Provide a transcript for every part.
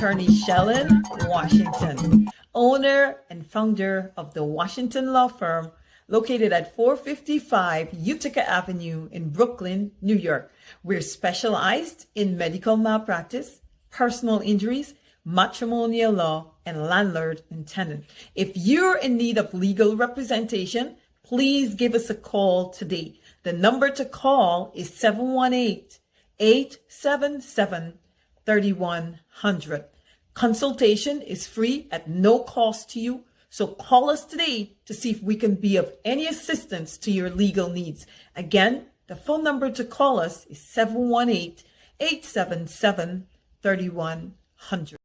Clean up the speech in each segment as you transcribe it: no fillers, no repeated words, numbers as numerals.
attorney Shellen Washington, owner and founder of the Washington Law Firm, located at 455 Utica Avenue in Brooklyn, New York. We're specialized in medical malpractice, personal injuries, matrimonial law, and landlord and tenant. If you're in need of legal representation, please give us a call today. The number to call is 718-877-3100. Consultation is free at no cost to you. So call us today to see if we can be of any assistance to your legal needs. Again, the phone number to call us is 718-877-3100.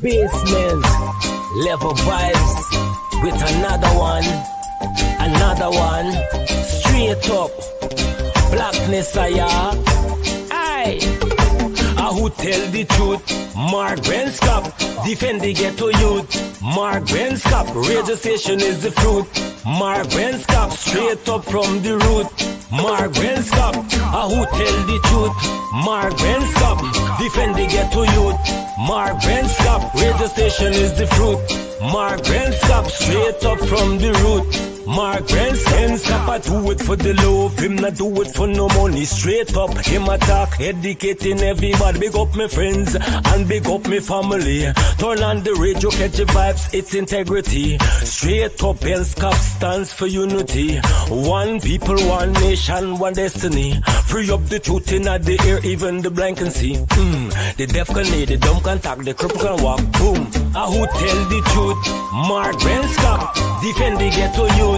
Basement level vibes with another one, straight up blackness. Aye, who tell the truth? Mark Benskop, defend the ghetto youth. Mark Benskop, radio station is the fruit. Mark Benskop, straight up from the root. Mark Benskop, who tell the truth? Mark Benskop, defend the ghetto youth. Mark Benskop, radio station is the fruit. Mark Benskop, straight up from the root. Mark Benskop, I do it for the love, him not do it for no money. Straight up, him attack, educating everybody. Big up my friends and big up my family. Turn on the radio, catch the vibes, it's integrity. Straight up, Benskop stands for unity. One people, one nation, one destiny. Free up the truth in the air, even the blind can see. The deaf can hear, the dumb can talk, the cripple can walk. Boom. Who tell the truth? Mark Benskop, defend the ghetto youth.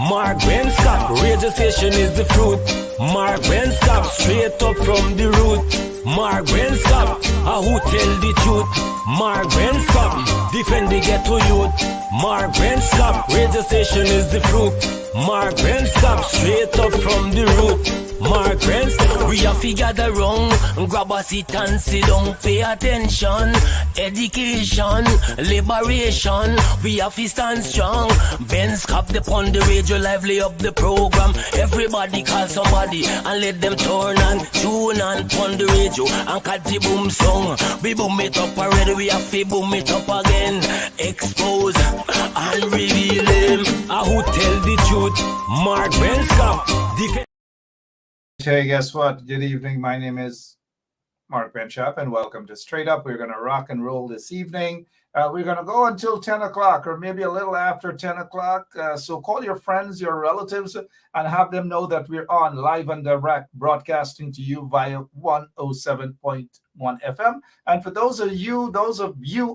Mark Benskop, radio station is the fruit. Mark Benskop, straight up from the root. Mark Benskop, who tell the truth? Mark Benskop, defend the ghetto youth. Mark Benskop, radio station is the fruit. Mark Benskop, straight up from the root. Mark Benskop, we have to gather wrong, grab a seat and sit down, pay attention. Education, liberation, we have to stand strong. Benskop upon the radio, lively up the program. Everybody call somebody and let them turn and tune and pon the radio and catch the boom song. We boom it up already, we have to boom it up again. Expose and reveal him. Who tell the truth? Mark Benskop. Hey, guess what? Good evening. My name is Mark Benskop, and welcome to Straight Up. We're going to rock and roll this evening. We're going to go until 10 o'clock or maybe a little after 10 o'clock. So call your friends, your relatives, and have them know that we're on live and direct, broadcasting to you via 107.1 FM. And for those of you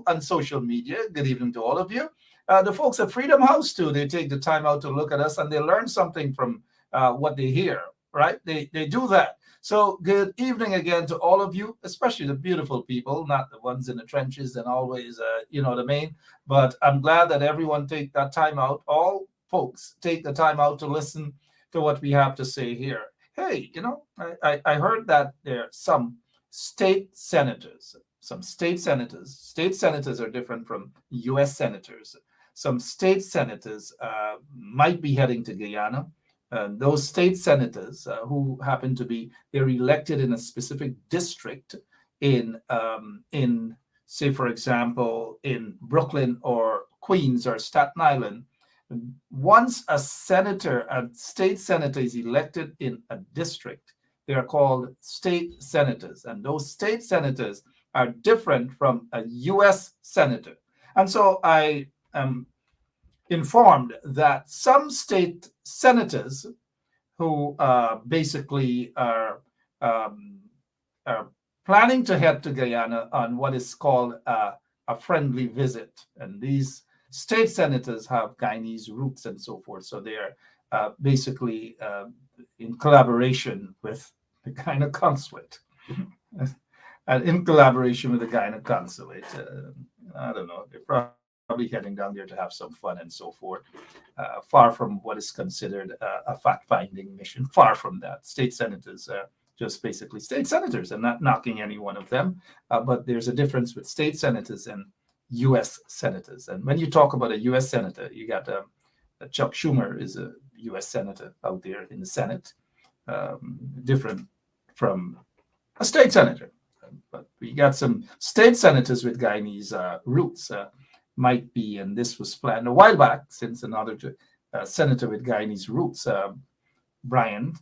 on social media, good evening to all of you. The folks at Freedom House, too, they take the time out to look at us and they learn something from what they hear. Right? They do that. So good evening again to all of you, especially the beautiful people, not the ones in the trenches and always, the main. But I'm glad that everyone take that time out. All folks take the time out to listen to what we have to say here. Hey, I heard that there are some state senators. State senators are different from U.S. senators. Some state senators might be heading to Guyana. Those state senators who happen to be, they're elected in a specific district in, say, for example, in Brooklyn or Queens or Staten Island. Once a state senator is elected in a district, they are called state senators. And those state senators are different from a U.S. senator. And so I am informed that some state senators who basically are planning to head to Guyana on what is called a friendly visit. And these State senators have Guyanese roots and so forth. So they're basically in collaboration with the Guyana consulate. And in collaboration with the Guyana consulate. I don't know, they're probably heading down there to have some fun and so forth. Far from what is considered a fact-finding mission. Far from that. State senators are just basically state senators. I'm not knocking any one of them, but there's a difference with state senators and U.S. senators. And when you talk about a U.S. senator, you got Chuck Schumer is a U.S. senator out there in the Senate, different from a state senator. But we got some state senators with Guyanese roots. Might be, and this was planned a while back, since another senator with Guyanese roots, Brian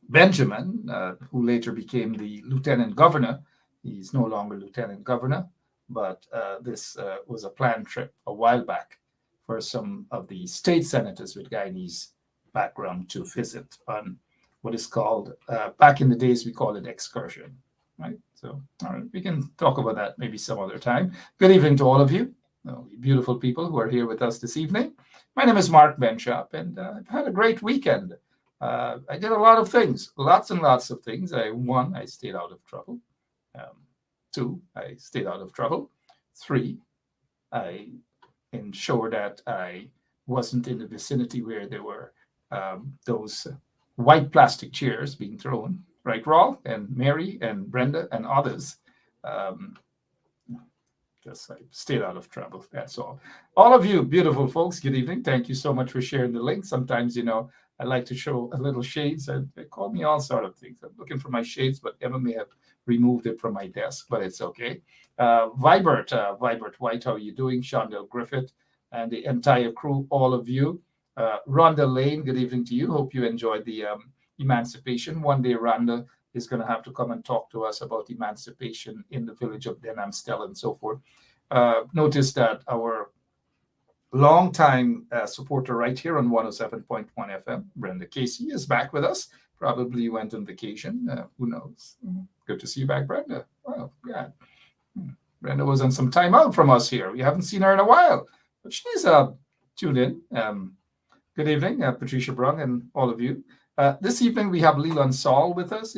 Benjamin, who later became the lieutenant governor. He's no longer lieutenant governor, but this was a planned trip a while back for some of the state senators with Guyanese background to visit on what is called, back in the days, we called it excursion. Right. So, all right, we can talk about that maybe some other time. Good evening to all of you, beautiful people who are here with us this evening. My name is Mark Benchop, and I've had a great weekend. I did a lot of things, lots and lots of things. One, I stayed out of trouble. Two, I stayed out of trouble. Three, I ensured that I wasn't in the vicinity where there were those white plastic chairs being thrown. Right, Raul and Mary and Brenda and others. Just I stayed out of trouble. That's all. All of you beautiful folks, good evening. Thank you so much for sharing the link. Sometimes, I like to show a little shades. They call me all sort of things. I'm looking for my shades, but Emma may have removed it from my desk, but it's okay. Vibert White, how are you doing? Shondell Griffith and the entire crew, all of you. Rhonda Lane, good evening to you. Hope you enjoyed the emancipation. One day, Rhonda is going to have to come and talk to us about emancipation in the village of Denhamstel and so forth. Notice that our longtime supporter right here on 107.1 FM, Brenda Casey, is back with us. Probably went on vacation. Who knows? Good to see you back, Brenda. Well, yeah. Brenda was on some time out from us here. We haven't seen her in a while, but she's tuned in. Good evening, Patricia Brung and all of you. This evening, we have Leland Saul with us.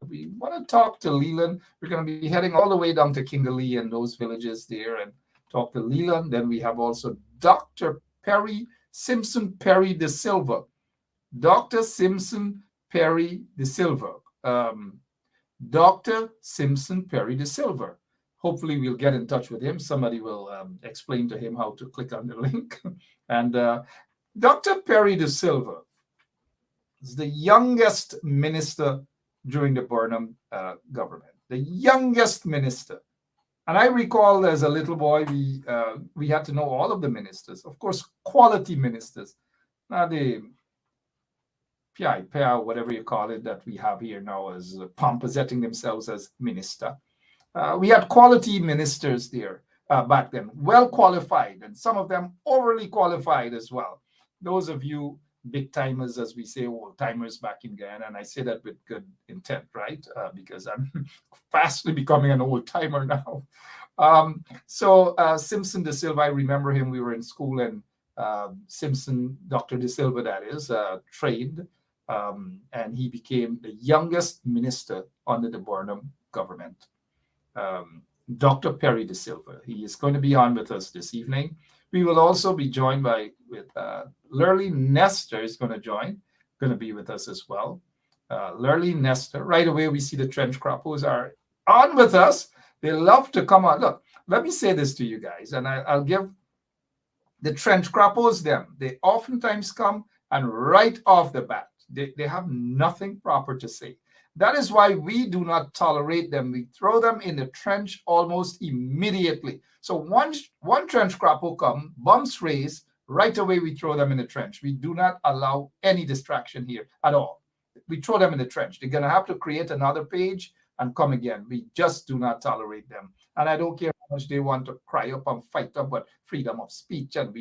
We want to talk to Leland. We're going to be heading all the way down to Kingalee and those villages there and talk to Leland. Then we have also Dr. Simpson Perry de Silva. Dr. Simpson Perry de Silva. Dr. Simpson Perry de Silva. Hopefully, we'll get in touch with him. Somebody will explain to him how to click on the link. And Dr. Perry de Silva is the youngest minister during the Burnham government, the youngest minister. And I recall as a little boy, we had to know all of the ministers, of course, quality ministers, not the PI, whatever you call it, that we have here now as pomposetting themselves as minister. We had quality ministers there back then, well qualified, and some of them overly qualified as well. Those of you big timers, as we say, old timers back in Guyana, and I say that with good intent, right? Because I'm fastly becoming an old timer now. So Simpson de Silva, I remember him. We were in school, and Simpson, Dr. de Silva, that is, trained, and he became the youngest minister under the Burnham government. Dr. Perry de Silva. He is going to be on with us this evening. We will also be joined with Lurley Nestor is going to be with us as well. Lurley Nestor. Right away, we see the trench croppers are on with us. They love to come on. Look, let me say this to you guys, and I'll give the trench croppers them. They oftentimes come and right off the bat, they have nothing proper to say. That is why we do not tolerate them. We throw them in the trench almost immediately. So one trench crop will come, bumps raised, right away we throw them in the trench. We do not allow any distraction here at all. We throw them in the trench. They're going to have to create another page and come again. We just do not tolerate them. And I don't care how much they want to cry up and fight up about freedom of speech. And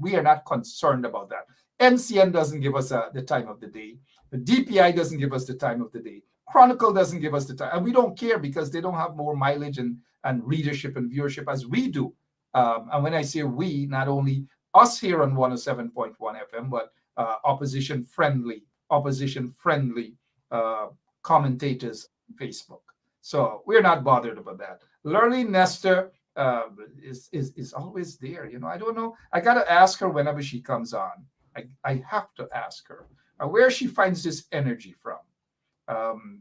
we are not concerned about that. NCN doesn't give us the time of the day. The DPI doesn't give us the time of the day. Chronicle doesn't give us the time. And we don't care because they don't have more mileage and readership and viewership as we do And when I say we, not only us here on 107.1 FM, but opposition friendly commentators on Facebook. So we're not bothered about that. Lurley Nestor is always there. I don't know. I gotta ask her whenever she comes on. I have to ask her where she finds this energy from.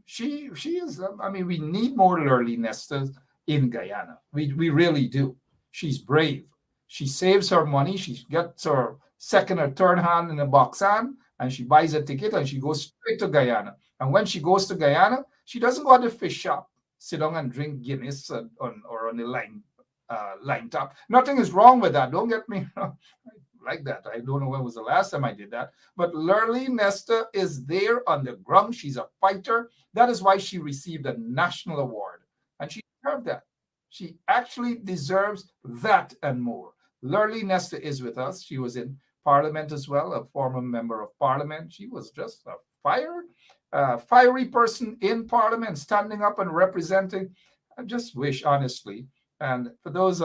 She is. I mean, we need more Lurley Nestors in Guyana. We really do. She's brave. She saves her money. She gets her second or third hand in a box hand, and she buys a ticket and she goes straight to Guyana. And when she goes to Guyana, she doesn't go to the fish shop, sit down and drink Guinness or on the line top. Nothing is wrong with that. Don't get me wrong. Like that. I don't know when was the last time I did that. But Lurley Nestor is there on the ground. She's a fighter. That is why she received a national award. And she deserved that. She actually deserves that and more. Lurley Nestor is with us. She was in Parliament as well, a former member of Parliament. She was just a fiery person in Parliament, standing up and representing. I just wish, honestly, and for those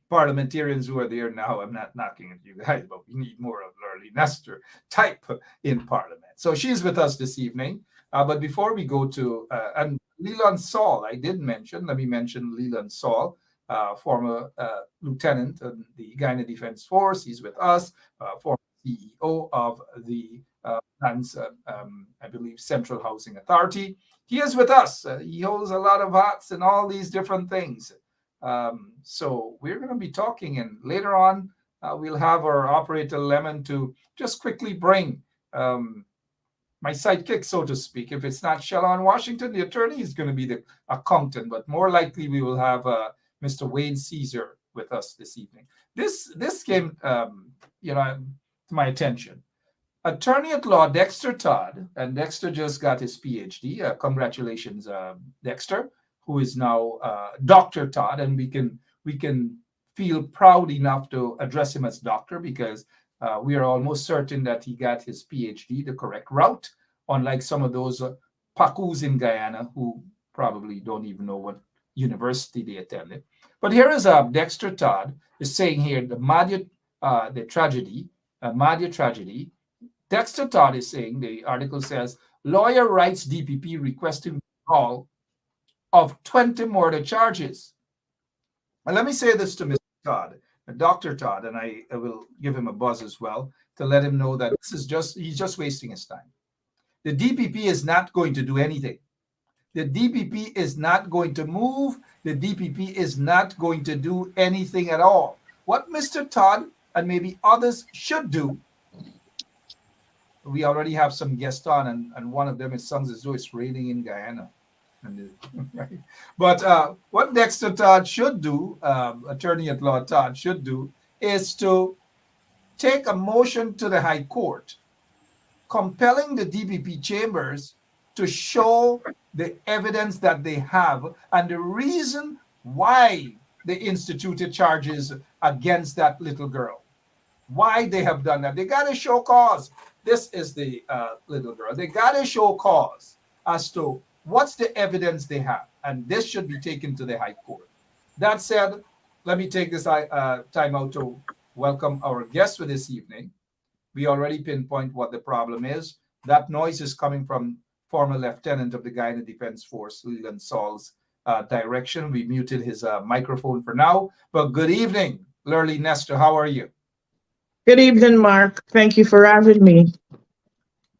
parliamentarians who are there now, I'm not knocking at you guys, but we need more of Lurley Nestor type in Parliament. So she's with us this evening. But before we go to, and Leland Saul, I did mention, let me mention Leland Saul, former lieutenant in the Guyana Defense Force. He's with us, former CEO of the I believe, Central Housing Authority. He is with us. He holds a lot of hats and all these different things. So we're going to be talking, and later on, we'll have our operator Lemon to just quickly bring my sidekick, so to speak. If it's not Shalon Washington, the attorney, is going to be the accountant, but more likely we will have Mr. Wayne Caesar with us this evening. This came, to my attention. Attorney at law Dexter Todd, and Dexter just got his PhD. Congratulations, Dexter, who is now Dr. Todd, and we can feel proud enough to address him as doctor, because we are almost certain that he got his PhD the correct route, unlike some of those Pacus in Guyana who probably don't even know what university they attended. But here is Dexter Todd is saying here the Madhya tragedy. Dexter Todd is saying, the article says, lawyer writes DPP requesting withdrawal of 20 murder charges. And let me say this to Mr. Todd, Dr. Todd, and I will give him a buzz as well to let him know that he's just wasting his time. The DPP is not going to do anything. The DPP is not going to move. The DPP is not going to do anything at all. What Mr. Todd and maybe others should do, we already have some guests on, and one of them, it sounds as though it's raining in Guyana. Right? But what Dexter Todd should do, attorney at law Todd should do, is to take a motion to the High Court compelling the DPP chambers to show the evidence that they have and the reason why they instituted charges against that little girl. Why they have done that. They got to show cause. This is the little girl. They got to show cause as to what's the evidence they have. And this should be taken to the High Court. That said, let me take this time out to welcome our guest for this evening. We already pinpoint what the problem is. That noise is coming from former lieutenant of the Guyana Defense Force, Leland Saul's direction. We muted his microphone for now. But good evening, Lurley Nestor. How are you? Good evening, Mark. Thank you for having me.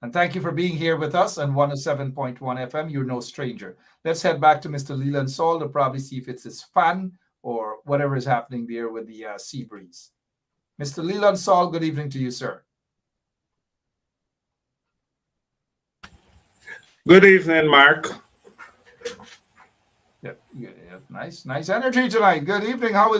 And thank you for being here with us on 107.1 FM. You're no stranger. Let's head back to Mr. Leland Saul to probably see if it's his fan or whatever is happening there with the sea breeze. Mr. Leland Saul, good evening to you, sir. Good evening, Mark. Yeah, nice energy tonight. Good evening. How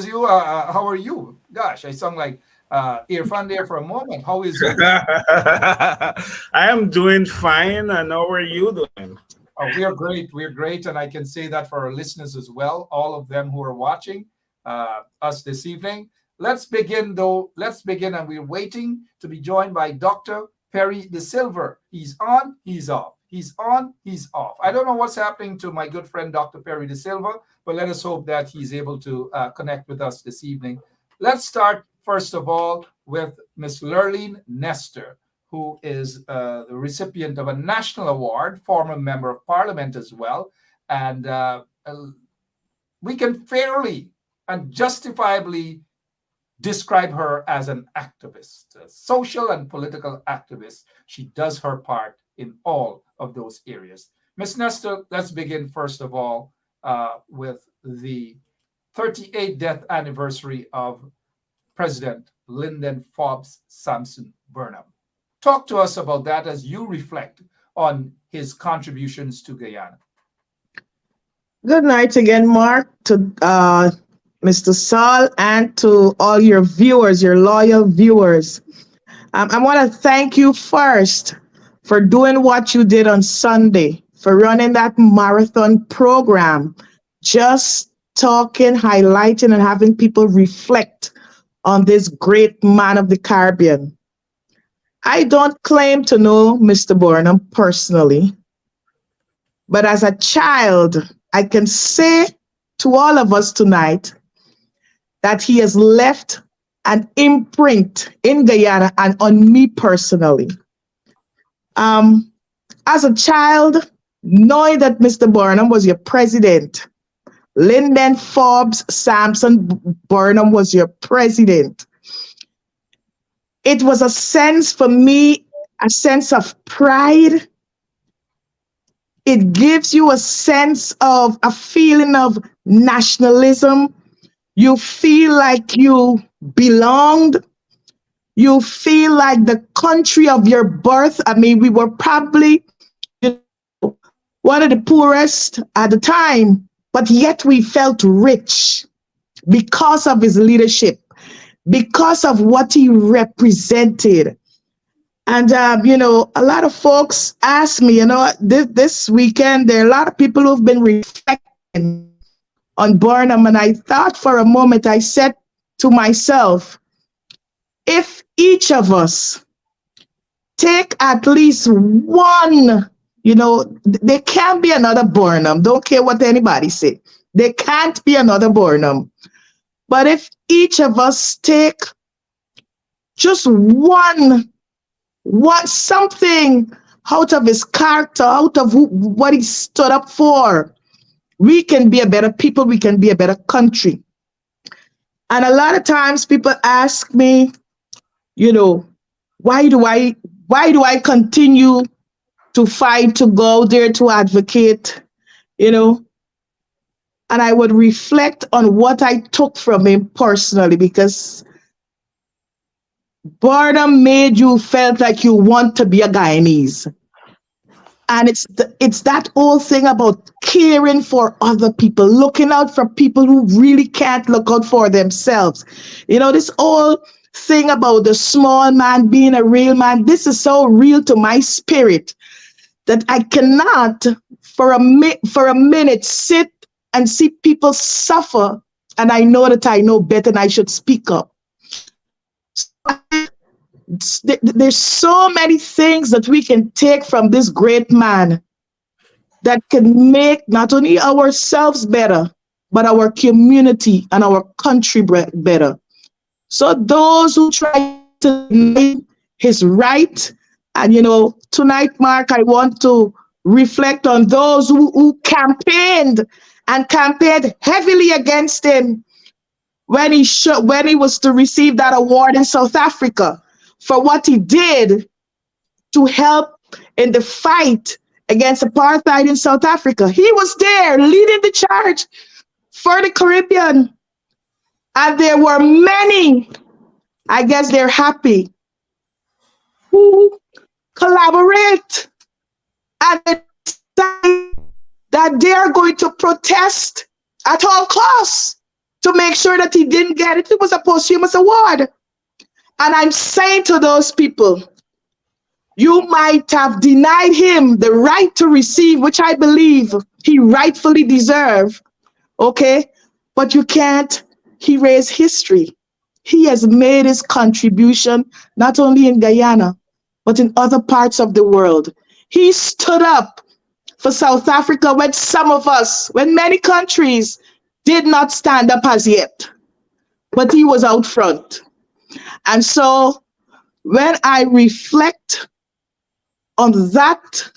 are you? Gosh, I sound like Irfan there for a moment. How is it? I am doing fine, and how are you doing? Oh, we are great. We're great, and I can say that for our listeners as well, all of them who are watching us this evening. Let's begin, and we're waiting to be joined by Dr. Perry De Silva. He's on, he's off. He's on, he's off. I don't know what's happening to my good friend Dr. Perry De Silva, but let us hope that he's able to connect with us this evening. Let's start, first of all, with Ms. Lurleen Nestor, who is the recipient of a national award, former member of parliament as well. And we can fairly and justifiably describe her as an activist, a social and political activist. She does her part in all of those areas. Ms. Nestor, let's begin first of all with the 38th death anniversary of President Lyndon Forbes Sampson Burnham. Talk to us about that as you reflect on his contributions to Guyana. Good night again, Mark, to Mr. Saul, and to all your viewers, your loyal viewers. I want to thank you first for doing what you did on Sunday, for running that marathon program, just talking, highlighting, and having people reflect on this great man of the Caribbean. I don't claim to know Mr. Burnham personally, but as a child, I can say to all of us tonight that he has left an imprint in Guyana and on me personally. As a child, knowing that Mr. Burnham was your president, Lyndon Forbes Sampson Burnham was your president, it was a sense for me, a sense of pride. It gives you a sense of a feeling of nationalism. You feel like you belonged. You feel like the country of your birth. I mean, we were probably one of the poorest at the time, but yet we felt rich because of his leadership, because of what he represented. And, a lot of folks ask me, this weekend, there are a lot of people who've been reflecting on Burnham. And I thought for a moment, I said to myself, if each of us take at least one, there can't be another Burnham. Don't care what anybody say. There can't be another Burnham. But if each of us take just something out of his character, out of what he stood up for, we can be a better people, we can be a better country. And a lot of times people ask me, why do I continue to fight, to go there, to advocate, and I would reflect on what I took from him personally, because Burnham made you felt like you want to be a Guyanese. And it's that whole thing about caring for other people, looking out for people who really can't look out for themselves. This whole thing about the small man being a real man, this is so real to my spirit that I cannot for a minute sit and see people suffer, and I know that I know better and I should speak up. There's so many things that we can take from this great man that can make not only ourselves better, but our community and our country better. So those who try to deny his right, and tonight, Mark, I want to reflect on those who campaigned heavily against him when he was to receive that award in South Africa for what he did to help in the fight against apartheid in South Africa. He was there leading the charge for the Caribbean. And there were many, I guess they're happy, who collaborate and decide that they are going to protest at all costs to make sure that he didn't get it. It was a posthumous award. And I'm saying to those people, you might have denied him the right to receive, which I believe he rightfully deserved, okay? But you can't erase history. He has made his contribution not only in Guyana, but in other parts of the world. He stood up for South Africa when some of us, when many countries did not stand up as yet, but he was out front. And so when I reflect on that,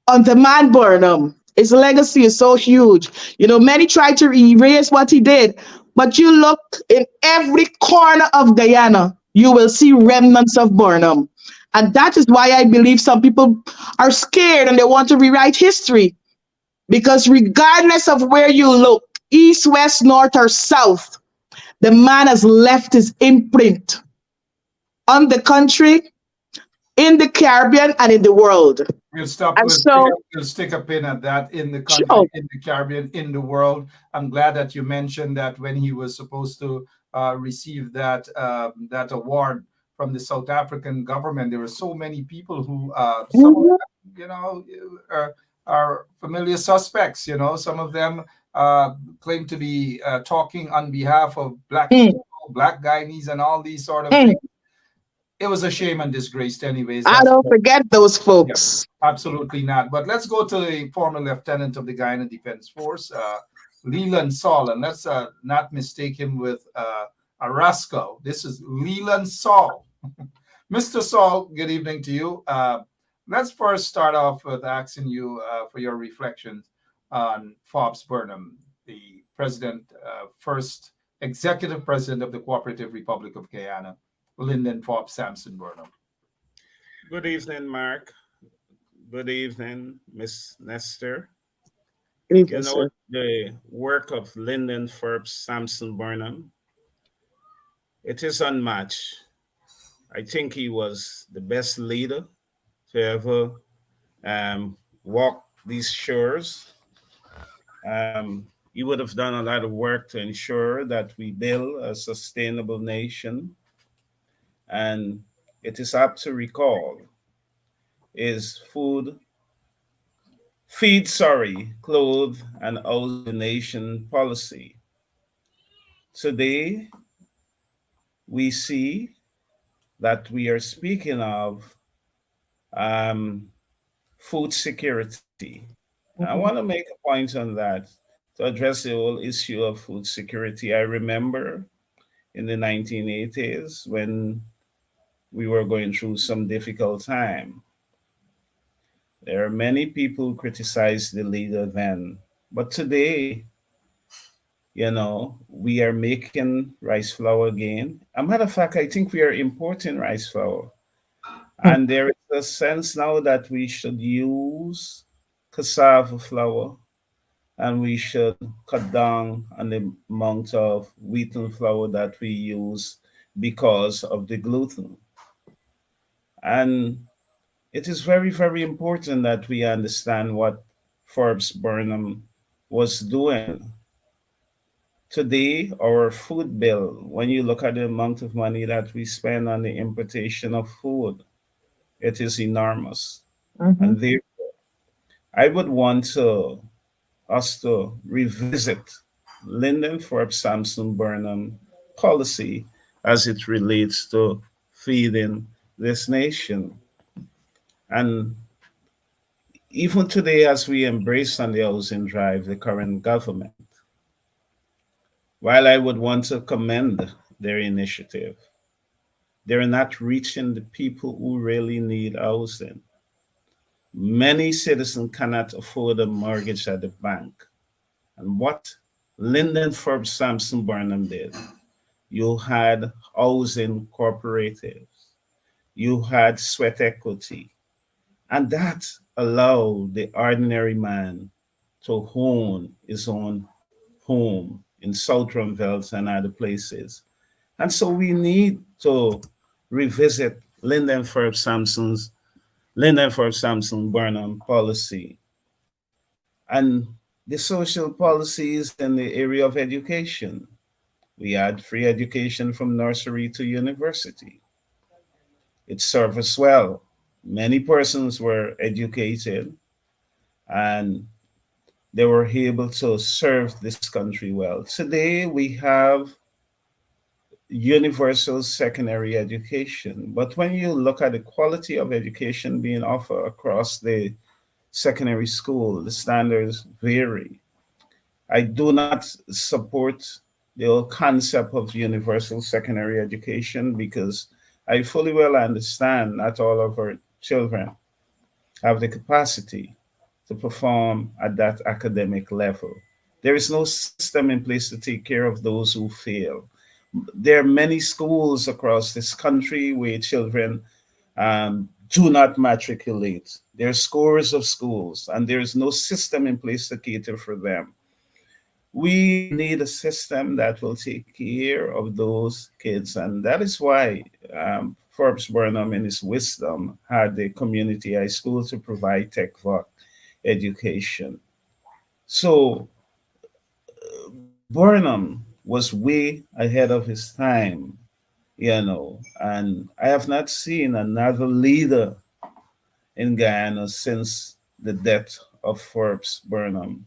on the man Burnham, his legacy is so huge. You know, many try to erase what he did, but you look in every corner of Guyana, you will see remnants of Burnham. And that is why I believe some people are scared and they want to rewrite history. Because regardless of where you look, east, west, north, or south, the man has left his imprint on the country, in the Caribbean, and in the world. We'll stop. And so, We'll stick a pin at that. In the sure. country, in the Caribbean, in the world. I'm glad that you mentioned that when he was supposed to receive that award from the South African government, there were so many people who, some of Mhm. them, are familiar suspects. You know, some of them claim to be talking on behalf of Black Mm, people, Black Guyanese, and all these sort of mm. things. It was a shame and disgraced, anyways. I That's don't forget those yeah, folks. absolutely not. But let's go to the former lieutenant of the Guyana Defense Force, Leland Saul, and let's not mistake him with a rascal. This is Leland Saul. Mr. Saul, good evening to you. Let's first start off with asking you for your reflections on Forbes Burnham, the president, first executive president of the Cooperative Republic of Guyana, Lyndon Forbes Sampson Burnham. Good evening, Mark. Good evening, Miss Nestor. Good evening, You know, sir. the work of Lyndon Forbes Sampson Burnham, it is unmatched. I think he was the best leader to ever walk these shores. He would have done a lot of work to ensure that we build a sustainable nation. And it is apt to recall is clothe, and house the nation policy. Today, we see that we are speaking of um, food security. I want to Mhm. make a point on that to address the whole issue of food security. I remember in the 1980s when we were going through some difficult time. There are many people who criticize the leader then, but today, we are making rice flour again. A matter of fact, I think we are importing rice flour. And there is a sense now that we should use cassava flour and we should cut down on the amount of wheaten flour that we use because of the gluten. And it is very, very important that we understand what Forbes Burnham was doing. Today, our food bill, when you look at the amount of money that we spend on the importation of food, it is enormous. And Mhm. therefore, I would want us to revisit Lyndon Forbes Sampson Burnham policy as it relates to feeding this nation. And even today, as we embrace on the housing drive the current government, while I would want to commend their initiative, they're not reaching the people who really need housing. Many citizens cannot afford a mortgage at the bank. And what Lyndon Forbes Sampson Burnham did, you had housing cooperatives, you had sweat equity, and that allowed the ordinary man to own his own home in Southern Veldt and other places. And so we need to revisit Lyndon Forbes Sampson Burnham policy and the social policies in the area of education. We had free education from nursery to university. It served us well. Many persons were educated and they were able to serve this country well. Today, we have universal secondary education. But when you look at the quality of education being offered across the secondary school, the standards vary. I do not support the whole concept of universal secondary education because I fully well understand not all of our children have the capacity to perform at that academic level. There is no system in place to take care of those who fail. There are many schools across this country where children do not matriculate. There are scores of schools, and there is no system in place to cater for them. We need a system that will take care of those kids, and that is why Forbes Burnham, in his wisdom, had the community high school to provide tech voc education. So Burnham was way ahead of his time, and I have not seen another leader in Guyana since the death of Forbes Burnham.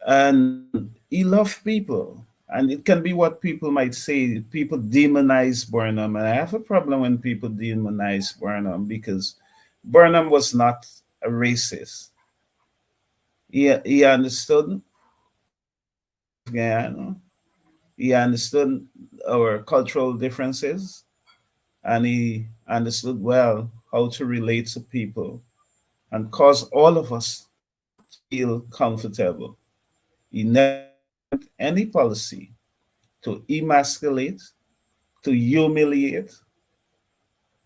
And he loved people. And it can be what people might say. People demonize Burnham. And I have a problem when people demonize Burnham because Burnham was not a racist. He understood Guyana. He understood our cultural differences. And he understood well how to relate to people and cause all of us to feel comfortable. He never any policy to emasculate, to humiliate,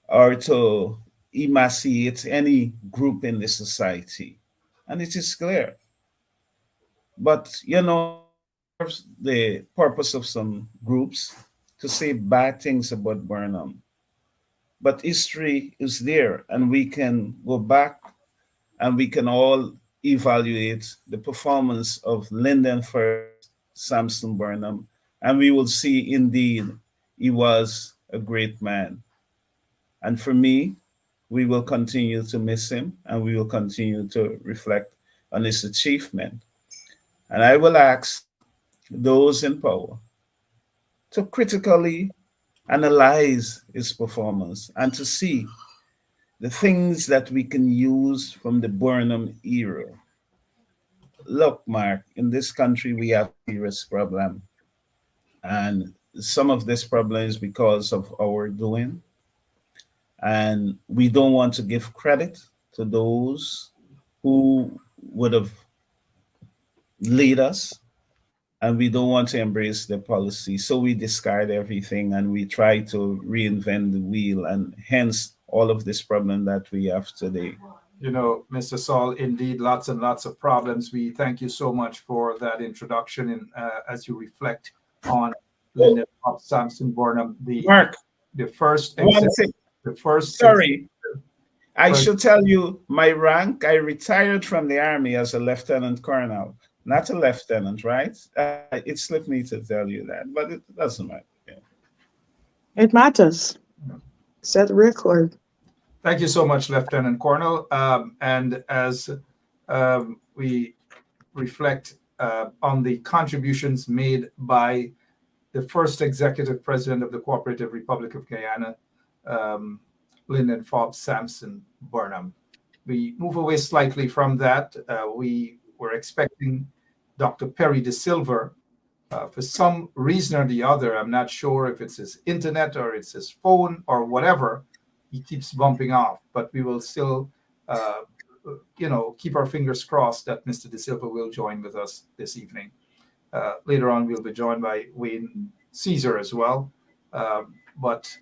or to emaciate any group in the society. And it is clear. But, serves the purpose of some groups to say bad things about Burnham. But history is there, and we can go back and we can all evaluate the performance of Lyndon First, Samson Burnham, and we will see indeed he was a great man. And for me, we will continue to miss him and we will continue to reflect on his achievement. And I will ask those in power to critically analyze his performance and to see the things that we can use from the Burnham era. Look, Mark, in this country, we have a serious problem. And some of this problem is because of our doing. And we don't want to give credit to those who would have lead us. And we don't want to embrace the policy. So we discard everything and we try to reinvent the wheel. And hence all of this problem that we have today. Mr. Saul, indeed, lots and lots of problems. We thank you so much for that introduction. And as you reflect on Lyndon Samson Burnham, Mark, the first, sorry, I should tell you my rank. I retired from the Army as a lieutenant colonel, not a lieutenant, right? It slipped me to tell you that, but it doesn't matter. Yeah. It matters. Set record. Thank you so much, Lieutenant Colonel. And as we reflect on the contributions made by the first executive president of the Cooperative Republic of Guyana, Lyndon Forbes Samson Burnham. We move away slightly from that. We were expecting Dr. Perry De Silva. For some reason or the other, I'm not sure if it's his internet or it's his phone or whatever, he keeps bumping off, but we will still, keep our fingers crossed that Mr. De Silva will join with us this evening. Later on, we'll be joined by Wayne Caesar as well. But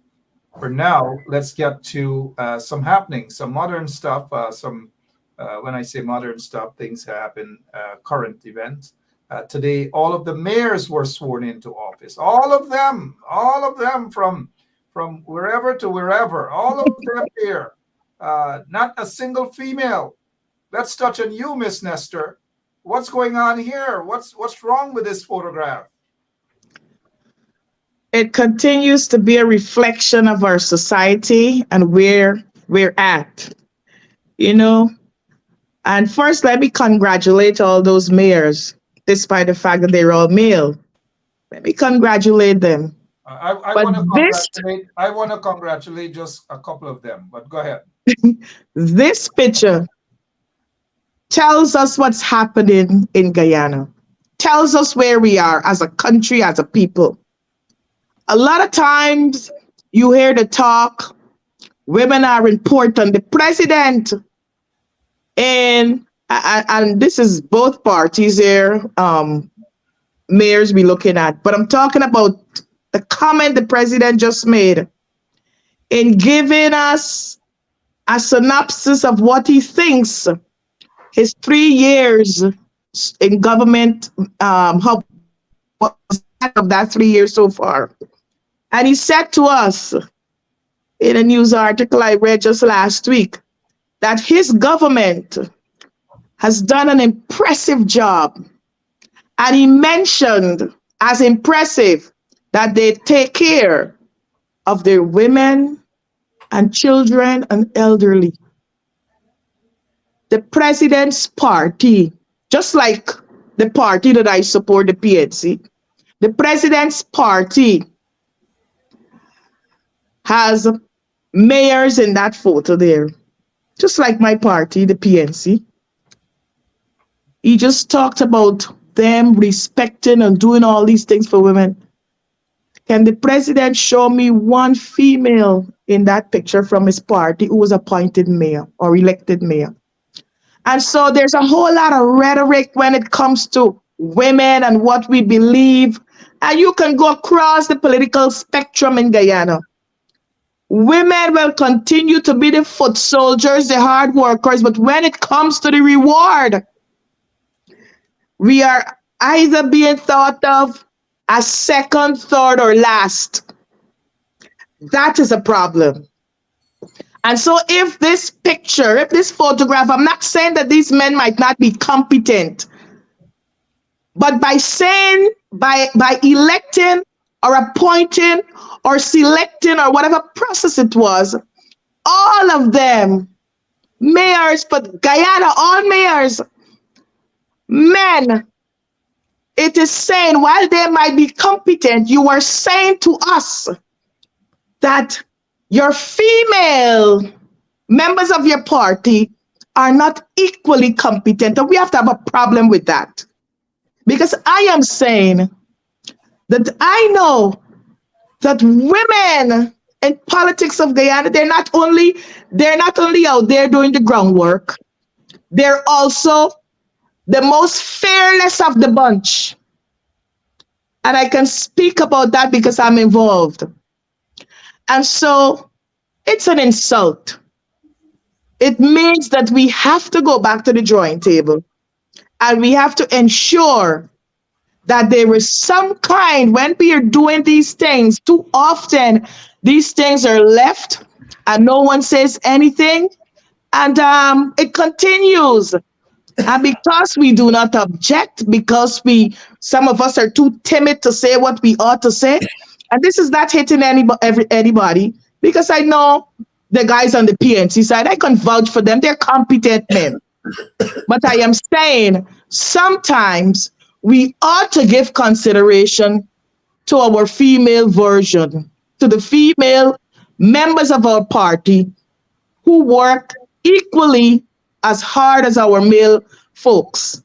for now, let's get to some happenings, some modern stuff. When I say modern stuff, things happen, current events. Today, all of the mayors were sworn into office. All of them from wherever to wherever, all of them here. Not a single female. Let's touch on you, Miss Nestor. What's going on here? What's wrong with this photograph? It continues to be a reflection of our society and where we're at, And first, let me congratulate all those mayors, despite the fact that they're all male. Let me congratulate them. I But want to this congratulate. I want to congratulate just a couple of them. But go ahead. this picture tells us what's happening in Guyana. Tells us where we are as a country, as a people. A lot of times you hear the talk, women are important. The president and this is both parties here, mayors we looking at, but I'm talking about the comment the president just made in giving us a synopsis of what he thinks his 3 years in government, how what was of that 3 years so far. And he said to us in a news article I read just last week that his government has done an impressive job. And he mentioned as impressive that they take care of their women and children and elderly. The president's party, just like the party that I support, the PNC, the president's party has mayors in that photo there, just like my party, the PNC. He just talked about them respecting and doing all these things for women. Can the president show me one female in that picture from his party who was appointed mayor or elected mayor? And so there's a whole lot of rhetoric when it comes to women and what we believe. And you can go across the political spectrum in Guyana. Women will continue to be the foot soldiers, the hard workers, but when it comes to the reward, we are either being thought of as second, third, or last. That is a problem. And so if this picture, if this photograph, I'm not saying that these men might not be competent, but by saying, by electing or appointing or selecting or whatever process it was, all of them, mayors, but Guyana, all mayors, men, it is saying while they might be competent, you are saying to us that your female members of your party are not equally competent. And we have to have a problem with that. Because I am saying that I know that women in politics of Guyana, they're not only out there doing the groundwork, they're also the most fearless of the bunch. And I can speak about that because I'm involved. And so it's an insult. It means that we have to go back to the drawing table and we have to ensure that there is some kind, when we are doing these things, too often these things are left and no one says anything, and it continues. And because we do not object, because some of us are too timid to say what we ought to say, and this is not hitting anybody, because I know the guys on the PNC side, I can vouch for them, they're competent men. But I am saying sometimes we ought to give consideration to our female version, to the female members of our party who work equally as hard as our male folks.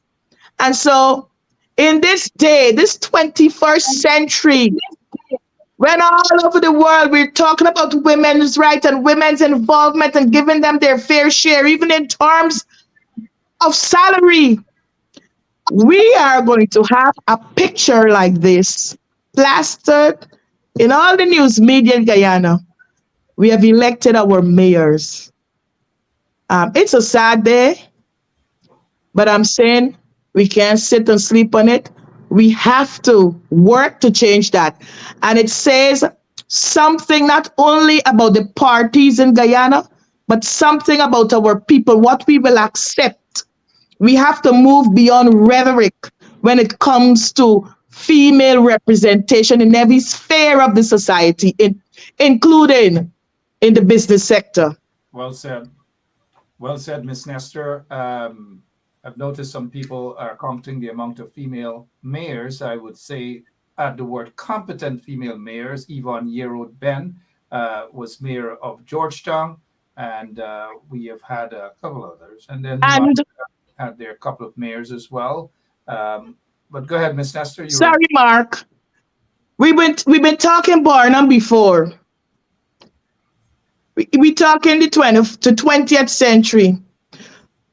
And so in this day, this 21st century, when all over the world we're talking about women's rights and women's involvement and giving them their fair share, even in terms of salary, we are going to have a picture like this plastered in all the news media in Guyana. We have elected our mayors. It's a sad day, but I'm saying we can't sit and sleep on it. We have to work to change that. And it says something not only about the parties in Guyana, but something about our people, what we will accept. We have to move beyond rhetoric when it comes to female representation in every sphere of the society, including in the business sector. Well said. Well said, Ms. Nestor. I've noticed some people are counting the amount of female mayors. I would say add the word competent female mayors. Yvonne Yerod Ben was mayor of Georgetown, and we have had a couple others. And then And had there a couple of mayors as well. But go ahead, Miss Nestor. You were sorry, Mark. We've been talking Burnham before. We talking the 20th century.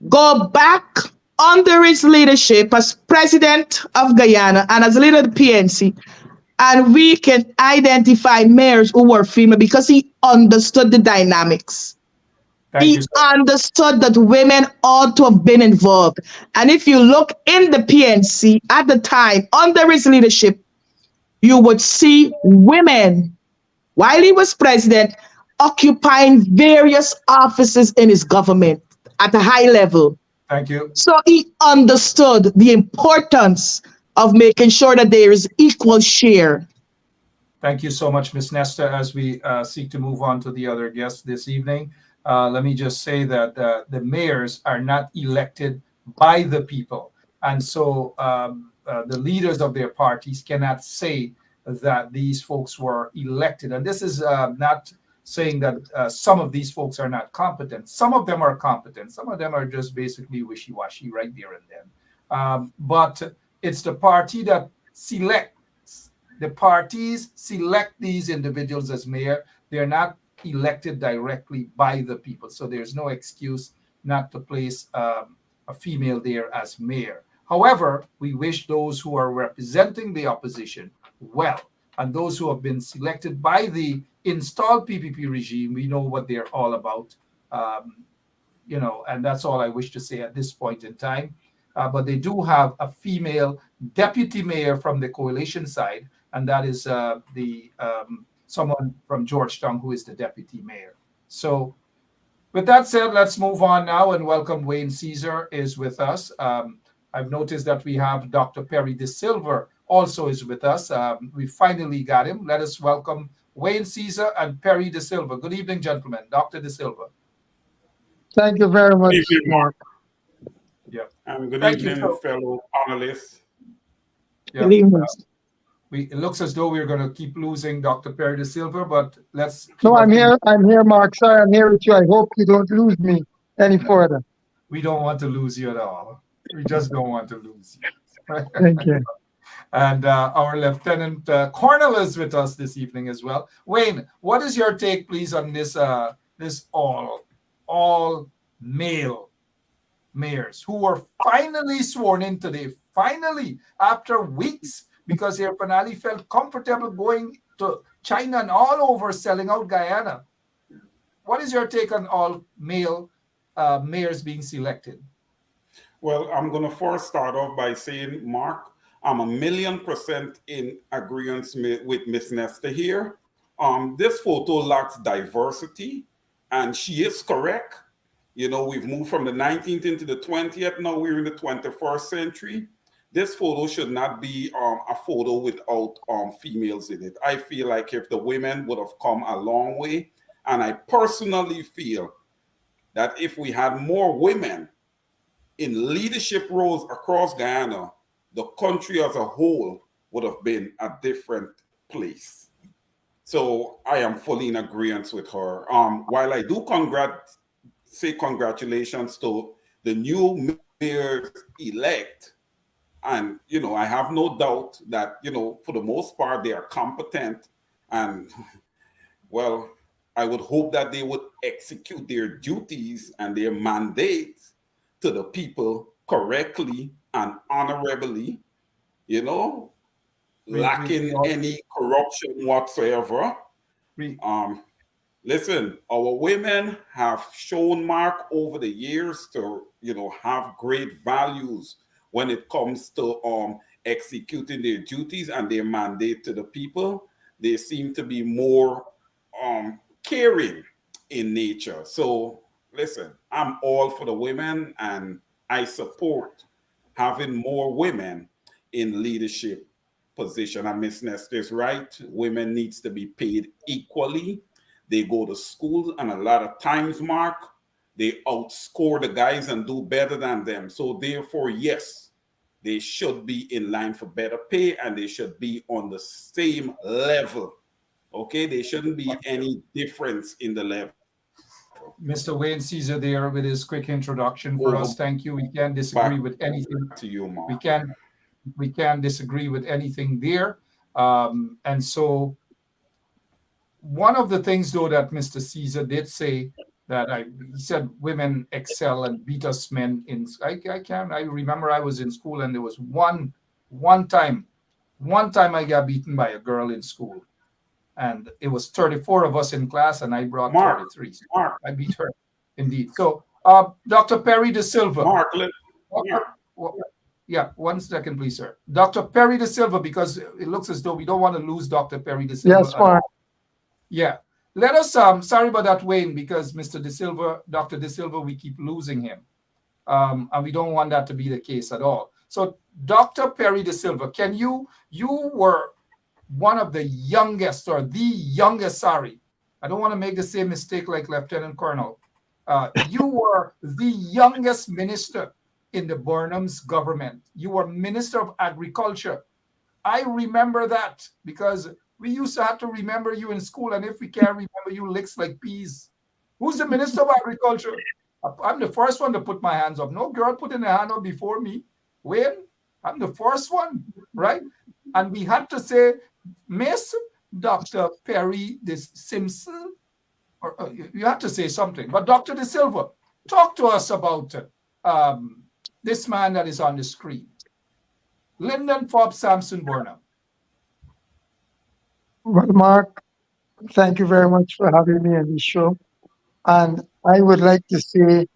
Go back under his leadership as president of Guyana and as leader of the PNC, and we can identify mayors who were female because he understood the dynamics. Thank you, He sir. understood that women ought to have been involved. And if you look in the PNC at the time, under his leadership, you would see women, while he was president, occupying various offices in his government at a high level. Thank you. So he understood the importance of making sure that there is equal share. Thank you so much, Ms. Nestor. As we seek to move on to the other guests this evening, let me just say that the mayors are not elected by the people. And so the leaders of their parties cannot say that these folks were elected. And this is not saying that some of these folks are not competent. Some of them are competent. Some of them are just basically wishy-washy right there and then. But it's the party that selects. The parties select these individuals as mayor. They're not elected directly by the people. So there's no excuse not to place a female there as mayor. However, we wish those who are representing the opposition well, and those who have been selected by the installed PPP regime, we know what they're all about. And that's all I wish to say at this point in time. But they do have a female deputy mayor from the coalition side, and that is someone from Georgetown who is the deputy mayor. So with that said, let's move on now and welcome Wayne Caesar is with us. I've noticed that we have Dr. Perry De Silva also is with us. We finally got him. Let us welcome Wayne Caesar and Perry De Silva. Good evening, gentlemen. Dr. De Silva. Thank you very much, Good evening, Mark. Yeah. And good Thank you, evening, sir. fellow panelists. Yeah. Good evening. It looks as though we're going to keep losing Dr. Perry De Silva, but let's. No, I'm here. I'm here, Mark. Sorry, I'm here with you. I hope you don't lose me any further. We don't want to lose you at all. We just don't want to lose you. Thank you. And our Lieutenant Colonel is with us this evening as well. Wayne, what is your take, please, on this this all male mayors who were finally sworn in today? Finally, after weeks, because their finale felt comfortable going to China and all over selling out Guyana. What is your take on all male mayors being selected? Well, I'm going to first start off by saying, Mark, I'm 1,000,000% in agreement with Miss Nestor here. This photo lacks diversity, and she is correct. You know, we've moved from the 19th into the 20th. Now we're in the 21st century. This photo should not be a photo without females in it. I feel like if the women would have come a long way, and I personally feel that if we had more women in leadership roles across Guyana, the country as a whole would have been a different place. So I am fully in agreement with her. While I do say congratulations to the new mayor-elect, and, you know, I have no doubt that, you know, for the most part, they are competent. And, well, I would hope that they would execute their duties and their mandates to the people correctly and honorably, you know, lacking any corruption whatsoever. Listen, our women have shown, Mark, over the years to, you know, have great values when it comes to executing their duties and their mandate to the people. They seem to be more caring in nature. So listen, I'm all for the women, and I support having more women in leadership position. And Ms. Nestor is right. Women needs to be paid equally. They go to school, and a lot of times, Mark, they outscore the guys and do better than them. So therefore, yes, they should be in line for better pay, and they should be on the same level. Okay, there shouldn't be any difference in the level. Mr. Wayne Caesar there with his quick introduction for us. Thank you. We can't disagree with anything. To you, Mark. We can't disagree with anything there. And so one of the things, though, that Mr. Caesar did say that he said women excel and beat us men in. I remember I was in school and there was one time I got beaten by a girl in school, and it was 34 of us in class, and I brought 33. So I beat her, indeed. So, Dr. Perry De Silva. Yeah, 1 second, please, sir. Dr. Perry De Silva, because it looks as though we don't want to lose Dr. Perry De Silva. Yes, Mark. Yeah. Let us, sorry about that, Wayne, because Mr. De Silva, Dr. De Silva, we keep losing him. And we don't want that to be the case at all. So, Dr. Perry De Silva, you were one of the youngest, or the youngest, sorry. I don't want to make the same mistake like Lieutenant Colonel. You were the youngest minister in the Burnham's government. You were Minister of Agriculture. I remember that because we used to have to remember you in school, and if we can't remember you, licks like peas. Who's the Minister of Agriculture? I'm the first one to put my hands up. No girl putting her hand up before me. Wayne, I'm the first one, right? And we had to say, Miss Dr. Perry De Simpson, or you had to say something. But Dr. De Silva, talk to us about this man that is on the screen. Lyndon Forbes Sampson Burnham. Well, Mark, thank you very much for having me on the show. And I would like to say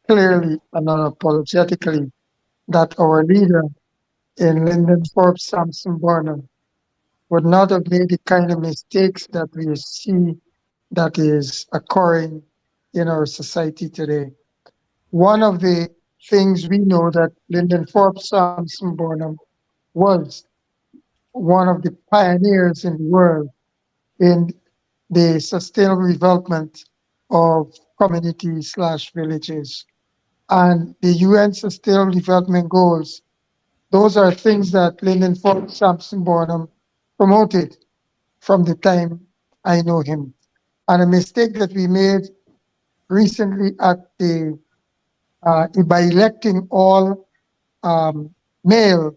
clearly and unapologetically that our leader in Lyndon Forbes Sampson Burnham would not have made the kind of mistakes that we see that is occurring in our society today. One of the things we know that Lyndon Forbes Sampson Burnham was one of the pioneers in the world in the sustainable development of communities/villages. And the UN Sustainable Development Goals, those are things that Lyndon Forbes Sampson Burnham promoted from the time I know him. And a mistake that we made recently at by electing all males,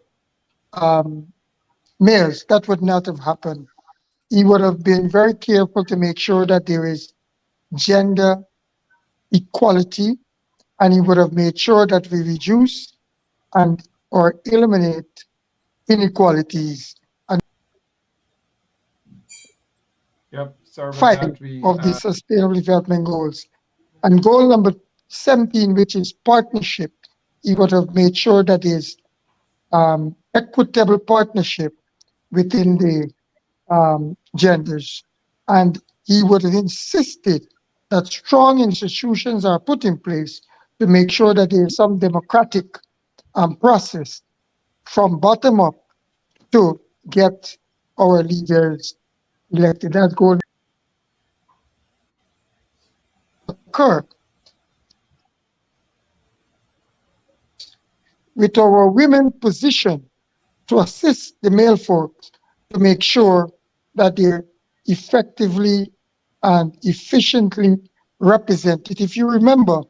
that would not have happened. He would have been very careful to make sure that there is gender equality, and he would have made sure that we reduce and or eliminate inequalities. And Yep, sorry about 5 that. of the Sustainable Development Goals. And goal number 17, which is partnership, he would have made sure that there is equitable partnership within the genders. And he would have insisted that strong institutions are put in place to make sure that there is some democratic process from bottom up to get our leaders elected. That goal occur with our women position to assist the male folks to make sure that they're effectively and efficiently represented. If you remember,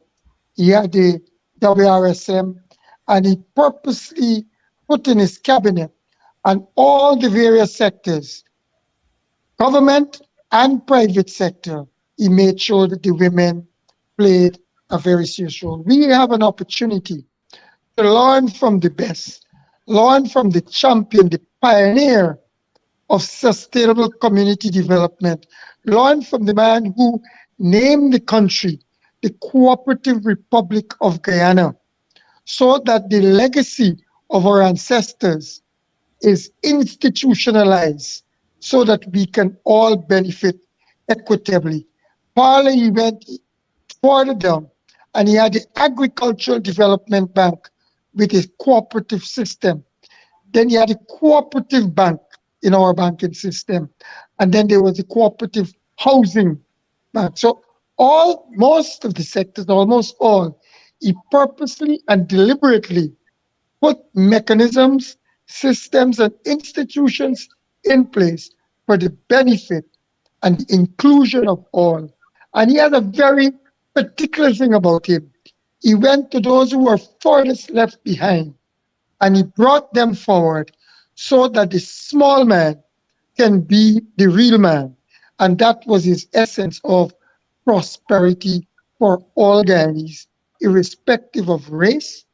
he had the WRSM, and he purposely put in his cabinet and all the various sectors, government and private sector, he made sure that the women played a very serious role. We have an opportunity to learn from the best, learn from the champion, the pioneer of sustainable community development, learn from the man who named the country the Cooperative Republic of Guyana, so that the legacy of our ancestors is institutionalized so that we can all benefit equitably. Parley went further down, and he had the Agricultural Development Bank with a cooperative system. Then he had a cooperative bank in our banking system. And then there was a cooperative housing bank. So most of the sectors, almost all, he purposely and deliberately put mechanisms, systems, and institutions in place for the benefit and the inclusion of all. And he had a very particular thing about him. He went to those who were furthest left behind and he brought them forward so that the small man can be the real man. And that was his essence of prosperity for all Guyanese, irrespective of race,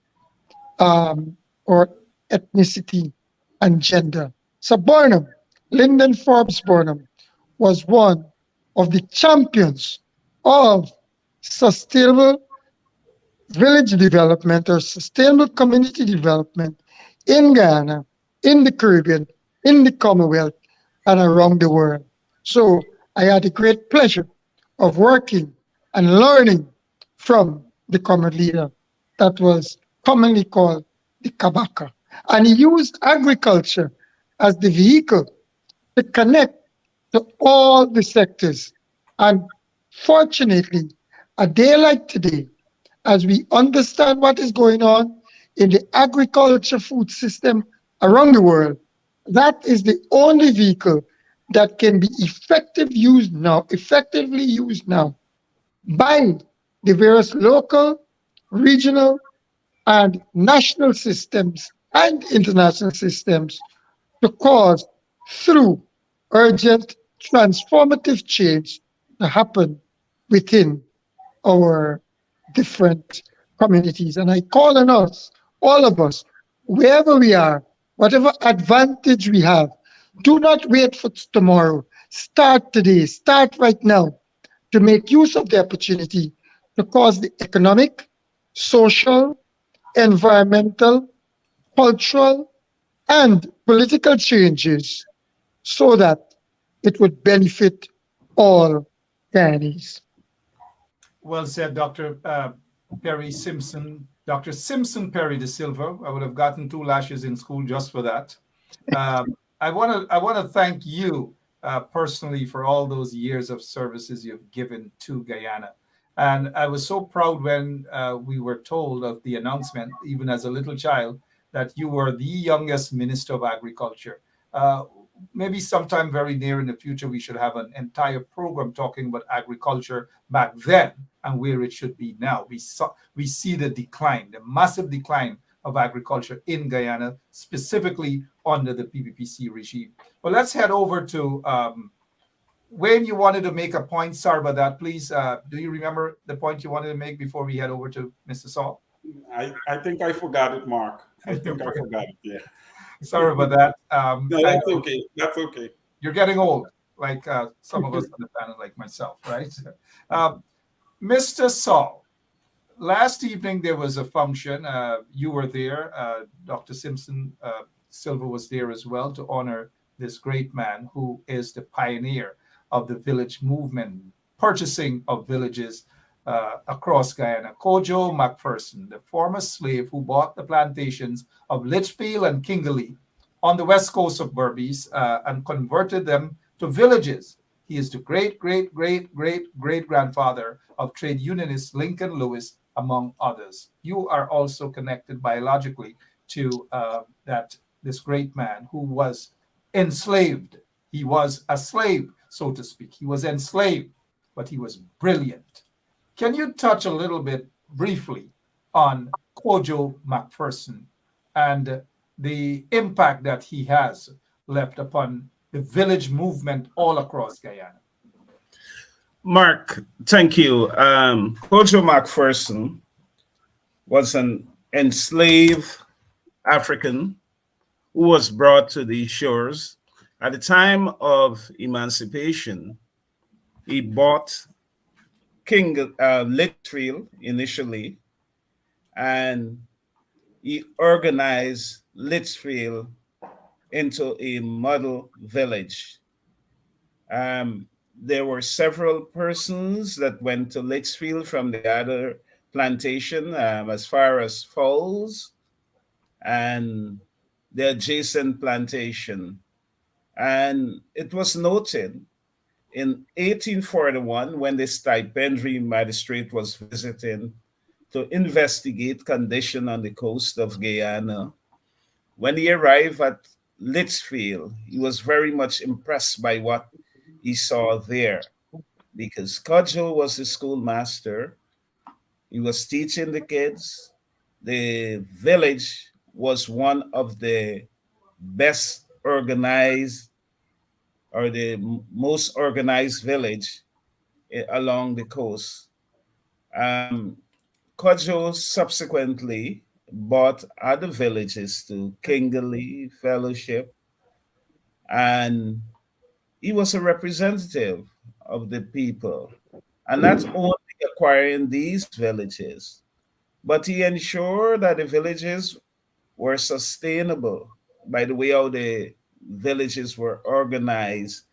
or ethnicity and gender. So Burnham, Lyndon Forbes Burnham, was one of the champions of sustainable village development or sustainable community development in Guyana, in the Caribbean, in the Commonwealth, and around the world. So I had a great pleasure of working and learning from the common leader that was commonly called the Kabaka. And he used agriculture as the vehicle to connect to all the sectors. And fortunately, a day like today, as we understand what is going on in the agriculture food system around the world, that is the only vehicle that can be effectively used now by the various local, regional, and national systems and international systems to cause through urgent transformative change to happen within our different communities. And I call on us, all of us, wherever we are, whatever advantage we have, do not wait for tomorrow. Start today, start right now to make use of the opportunity to cause the economic, social, environmental, cultural, and political changes so that it would benefit all Guyanese. Well said, Dr. Perry Simpson, Dr. Simpson Perry de Silva. I would have gotten 2 lashes in school just for that. I want to thank you personally for all those years of services you've given to Guyana. And I was so proud when we were told of the announcement, even as a little child, that you were the youngest Minister of Agriculture. Maybe sometime very near in the future, we should have an entire program talking about agriculture back then and where it should be now. We see the decline, the massive decline of agriculture in Guyana, specifically under the PPPC regime. Well, let's head over to Wayne. You wanted to make a point. Sorry about that. Please, do you remember the point you wanted to make before we head over to Mr. Saul? I think I forgot it, Mark. I think I forgot it, yeah. Sorry about that. No, that's okay. That's okay. You're getting old, like some of us on the panel, like myself, right? Mr. Saul, last evening there was a function. You were there. Dr. Simpson Silva was there as well to honor this great man who is the pioneer of the village movement, purchasing of villages across Guyana. Kojo McPherson, the former slave who bought the plantations of Litchfield and Kingley on the west coast of Berbice and converted them to villages. He is the great-great-great-great-grandfather of trade unionist Lincoln Lewis, among others. You are also connected biologically to this great man who was enslaved. He was a slave, so to speak. He was enslaved, but he was brilliant. Can you touch a little bit briefly on Kojo McPherson and the impact that he has left upon the village movement all across Guyana? Mark, thank you. Kojo McPherson was an enslaved African who was brought to these shores. At the time of emancipation, he bought Litchfield initially, and he organized Litchfield into a model village. There were several persons that went to Litchfield from the other plantation, as far as Falls and the adjacent plantation. And it was noted in 1841, when the stipendiary magistrate was visiting to investigate condition on the coast of Guyana, When he arrived at Litchfield, he was very much impressed by what he saw there because Kojo was the schoolmaster. He was teaching the kids. The village was one of the best organized or the most organized village along the coast. Um, Kojo subsequently bought other villages to Kingley Fellowship, and he was a representative of the people. And not only acquiring these villages, but he ensured that the villages were sustainable by the way how the villages were organized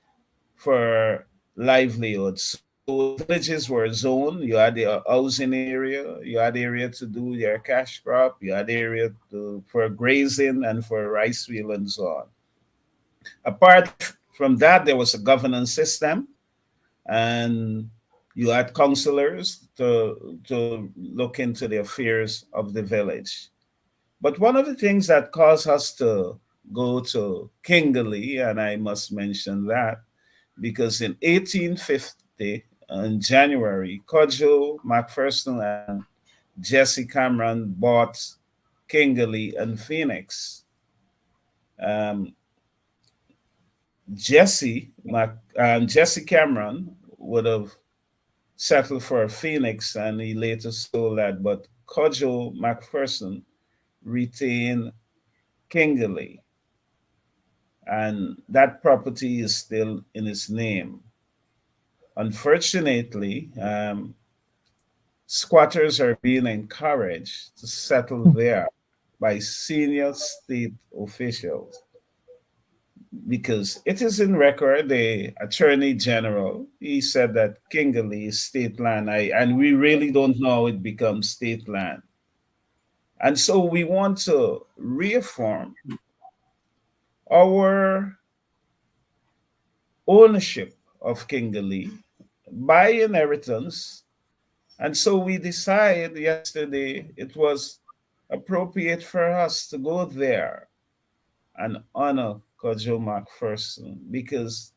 for livelihoods. So villages were zoned. You had the housing area, you had area to do your cash crop, you had area for grazing and for rice wheel and so on. Apart from that, there was a governance system, and you had counselors to look into the affairs of the village. But one of the things that caused us to go to Kingley, and I must mention that, because in 1850, in January, Kojo McPherson and Jesse Cameron bought Kingley and Phoenix. Um, Jesse Cameron would have settled for Phoenix, and he later sold that. But Kojo McPherson retained Kingley, and that property is still in his name. Unfortunately, squatters are being encouraged to settle there by senior state officials because it is in record. The Attorney General, he said that Kingley is state land, and we really don't know how it becomes state land. And so we want to reaffirm our ownership of Kingley by inheritance. And so we decided yesterday it was appropriate for us to go there and honor Kojo McPherson, because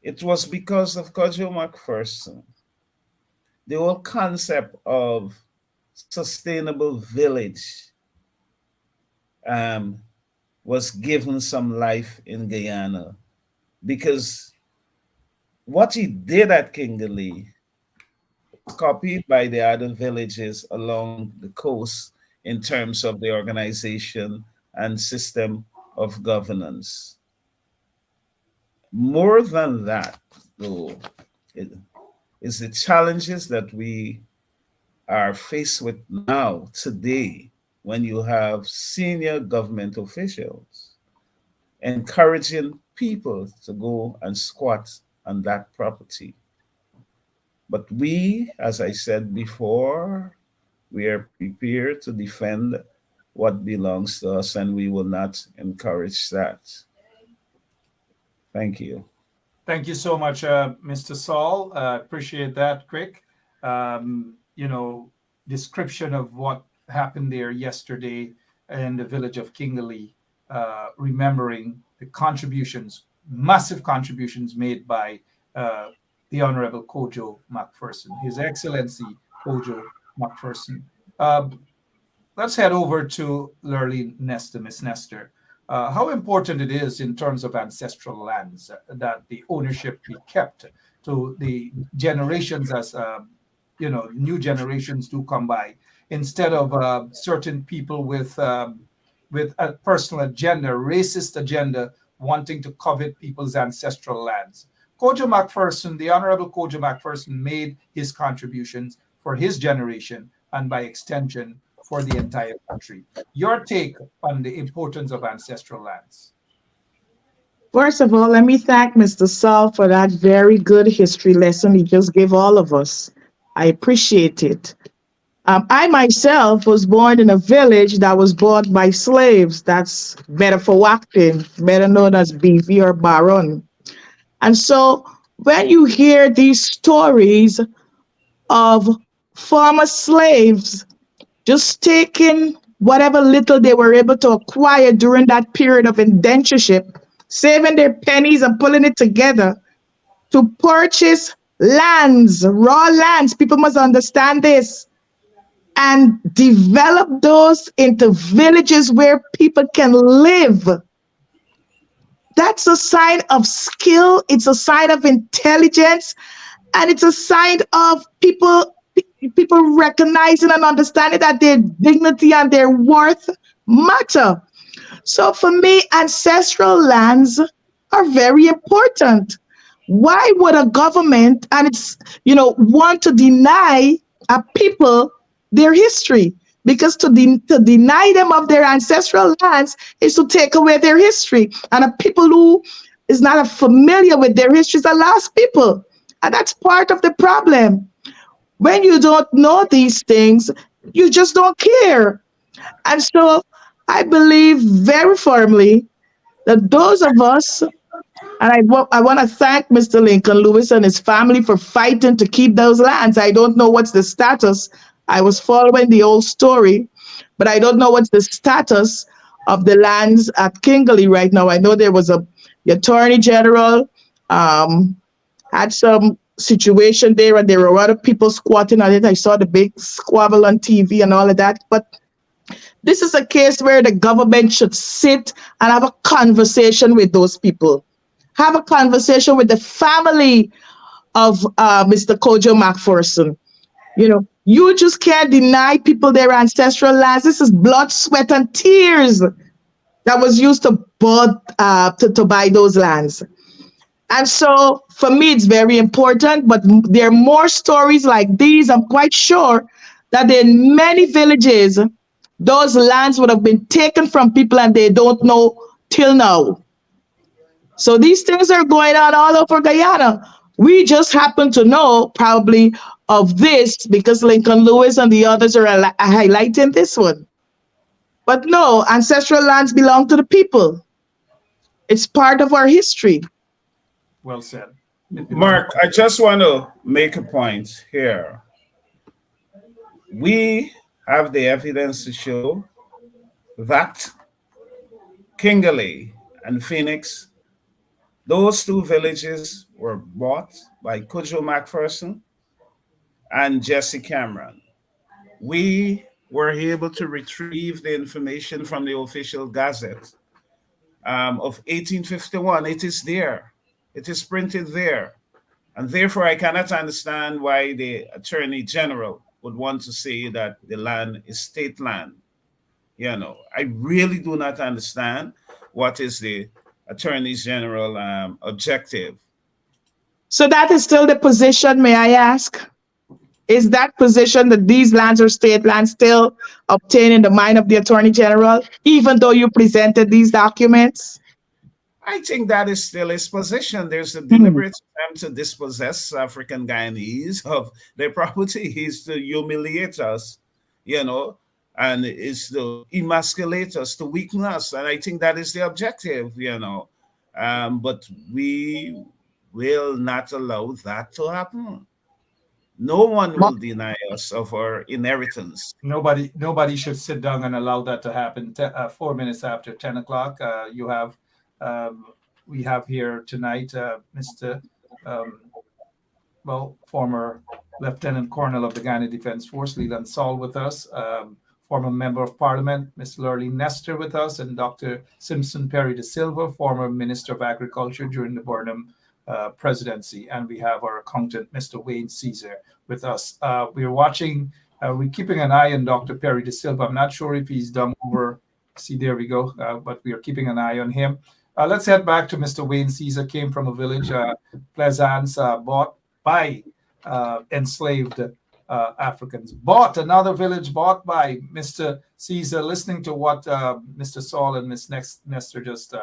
it was because of Kojo McPherson the whole concept of sustainable village was given some life in Guyana, because what he did at Kingley was copied by the other villages along the coast in terms of the organization and system of governance. More than that, though, is the challenges that we are faced with now, today, when you have senior government officials encouraging people to go and squat on that property. But we, as I said before, we are prepared to defend what belongs to us, and we will not encourage that. Thank you. Thank you so much, Mr. Saul. Appreciate that, quick, description of what happened there yesterday in the village of Kingley, remembering the contributions, massive contributions made by the Honorable Kojo McPherson, His Excellency Kojo McPherson. Let's head over to Lurleen Nestor, Miss Nestor. How important it is in terms of ancestral lands that the ownership be kept to the generations as new generations do come by, instead of certain people with a personal agenda, racist agenda, wanting to covet people's ancestral lands. Kojo McPherson, the Honorable Kojo McPherson, made his contributions for his generation and by extension for the entire country. Your take on the importance of ancestral lands? First of all, let me thank Mr. Saul for that very good history lesson he just gave all of us. I appreciate it. I myself was born in a village that was bought by slaves. That's Bedford-Wacton, better known as BV or Baron. And so when you hear these stories of former slaves just taking whatever little they were able to acquire during that period of indentureship, saving their pennies and pulling it together to purchase lands, raw lands. People must understand this, and develop those into villages where people can live. That's a sign of skill, it's a sign of intelligence, and it's a sign of people recognizing and understanding that their dignity and their worth matter. So for me, ancestral lands are very important. Why would a government and want to deny a people their history? Because to deny them of their ancestral lands is to take away their history. And a people who is not familiar with their history is a lost people. And that's part of the problem. When you don't know these things, you just don't care. And so I believe very firmly that those of us, and I want to thank Mr. Lincoln Lewis and his family for fighting to keep those lands. I don't know what's the status. I was following the old story, but I don't know what's the status of the lands at Kingley right now. I know there was the Attorney General had some situation there, and there were a lot of people squatting on it. I saw the big squabble on TV and all of that. But this is a case where the government should sit and have a conversation with those people. Have a conversation with the family of Mr. Kojo McPherson. You just can't deny people their ancestral lands. This is blood, sweat, and tears that was used to buy those lands. And so for me, it's very important, but there are more stories like these. I'm quite sure that in many villages, those lands would have been taken from people and they don't know till now. So these things are going on all over Guyana. We just happen to know probably of this because Lincoln Lewis and the others are highlighting this one. But no, ancestral lands belong to the people. It's part of our history. Well said. Mark, I just want to make a point here. We have the evidence to show that Kingley and Phoenix, those two villages were bought by Kojo McPherson and Jesse Cameron. We were able to retrieve the information from the official gazette of 1851. It is there. It is printed there. And therefore, I cannot understand why the Attorney General would want to say that the land is state land. I really do not understand what is the Attorney General objective. So that is still the position, may I ask? Is that position that these lands are state lands still obtained in the mind of the Attorney General, even though you presented these documents? I think that is still his position. There's a deliberate attempt to dispossess African Guyanese of their property. He's to humiliate us, and is to emasculate us, to weaken us. And I think that is the objective, But we will not allow that to happen. No one will deny us of our inheritance. Nobody should sit down and allow that to happen. 4 minutes after 10 o'clock, we have here tonight Mr. Former Lieutenant Colonel of the Guyana Defense Force, Leland Saul, with us, former Member of Parliament, Ms. Lurleen Nestor, with us, and Dr. Simpson Perry de Silva, former Minister of Agriculture during the Burnham presidency. And we have our accountant, Mr. Wayne Caesar, with us. We're keeping an eye on Dr. Perry de Silva. I'm not sure if he's done over. See, there we go. But we are keeping an eye on him. Let's head back to Mr. Wayne Caesar. Came from a village, Plaisance, bought by enslaved Africans. Another village bought by Mr. Caesar. Listening to what Mr. Saul and Ms. Nestor just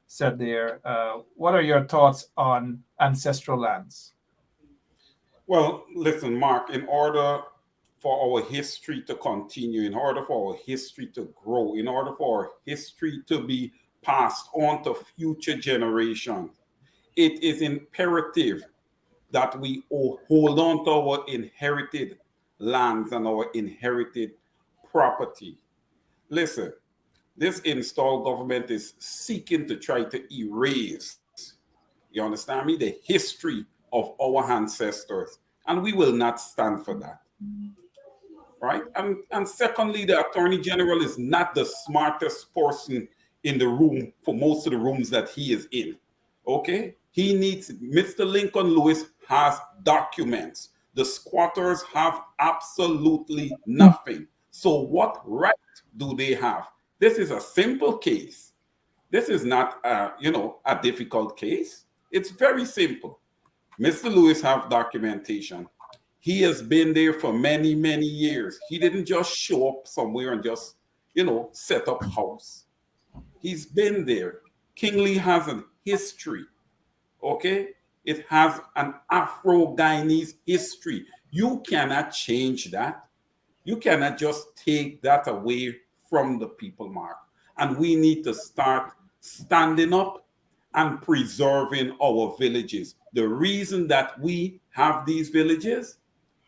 said there, what are your thoughts on ancestral lands? Well, listen, Mark, in order for our history to continue, in order for our history to grow, in order for our history to be passed on to future generations, it is imperative that we hold on to our inherited lands and our inherited property. Listen, this installed government is seeking to try to erase, you understand me, the history of our ancestors. And we will not stand for that. Right? And secondly, the Attorney General is not the smartest person in the room for most of the rooms that he is in. Okay? He needs, Mr. Lincoln Lewis has documents. The squatters have absolutely nothing. So what right do they have? This is a simple case. This is not a difficult case. It's very simple. Mr. Lewis have documentation. He has been there for many, many years. He didn't just show up somewhere and just, set up house. He's been there. Kingley has a history, okay? It has an Afro-Guyanese history. You cannot change that. You cannot just take that away from the people, Mark. And we need to start standing up and preserving our villages. The reason that we have these villages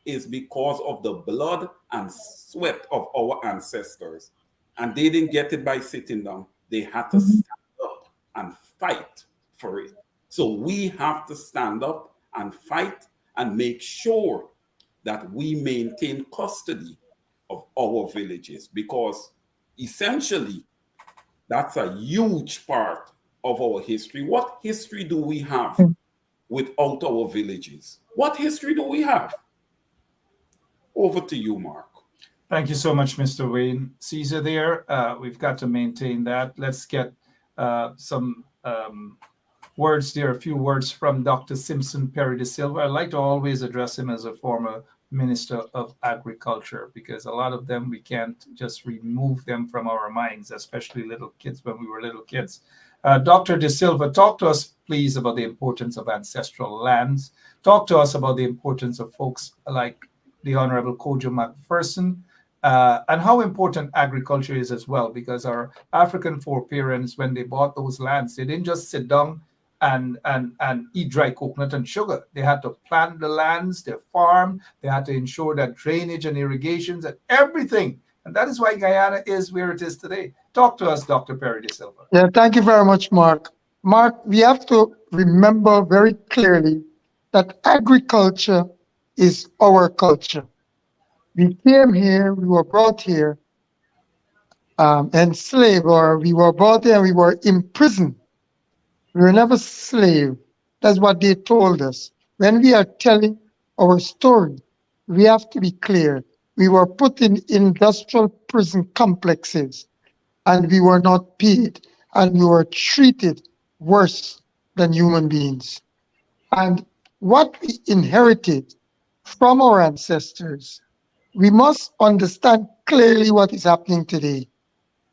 is because of the blood and sweat of our ancestors. And they didn't get it by sitting down. They had to stand up and fight for it. So we have to stand up and fight and make sure that we maintain custody of our villages, because essentially that's a huge part of our history. What history do we have without our villages? What history do we have? Over to you, Mark. Thank you so much, Mr. Wayne. Caesar there, we've got to maintain that. Let's get some words there, a few words from Dr. Simpson Perry de Silva. I like to always address him as a former Minister of Agriculture, because a lot of them, we can't just remove them from our minds, especially little kids when we were little kids. Dr. de Silva, talk to us, please, about the importance of ancestral lands. Talk to us about the importance of folks like the Honorable Kojo McPherson, and how important agriculture is as well, because our African foreparents, when they bought those lands, they didn't just sit down and eat dry coconut and sugar. They had to plant the lands, they farm, they had to ensure that drainage and irrigations and everything. And that is why Guyana is where it is today. Talk to us, Dr. Perry de Silva. Yeah, thank you very much, Mark. Mark, we have to remember very clearly that agriculture is our culture. We came here, we were brought here enslaved, or we were brought here and we were imprisoned. We were never slaves. That's what they told us. When we are telling our story, we have to be clear. We were put in industrial prison complexes, and we were not paid, and we were treated worse than human beings. And what we inherited from our ancestors, we must understand clearly what is happening today.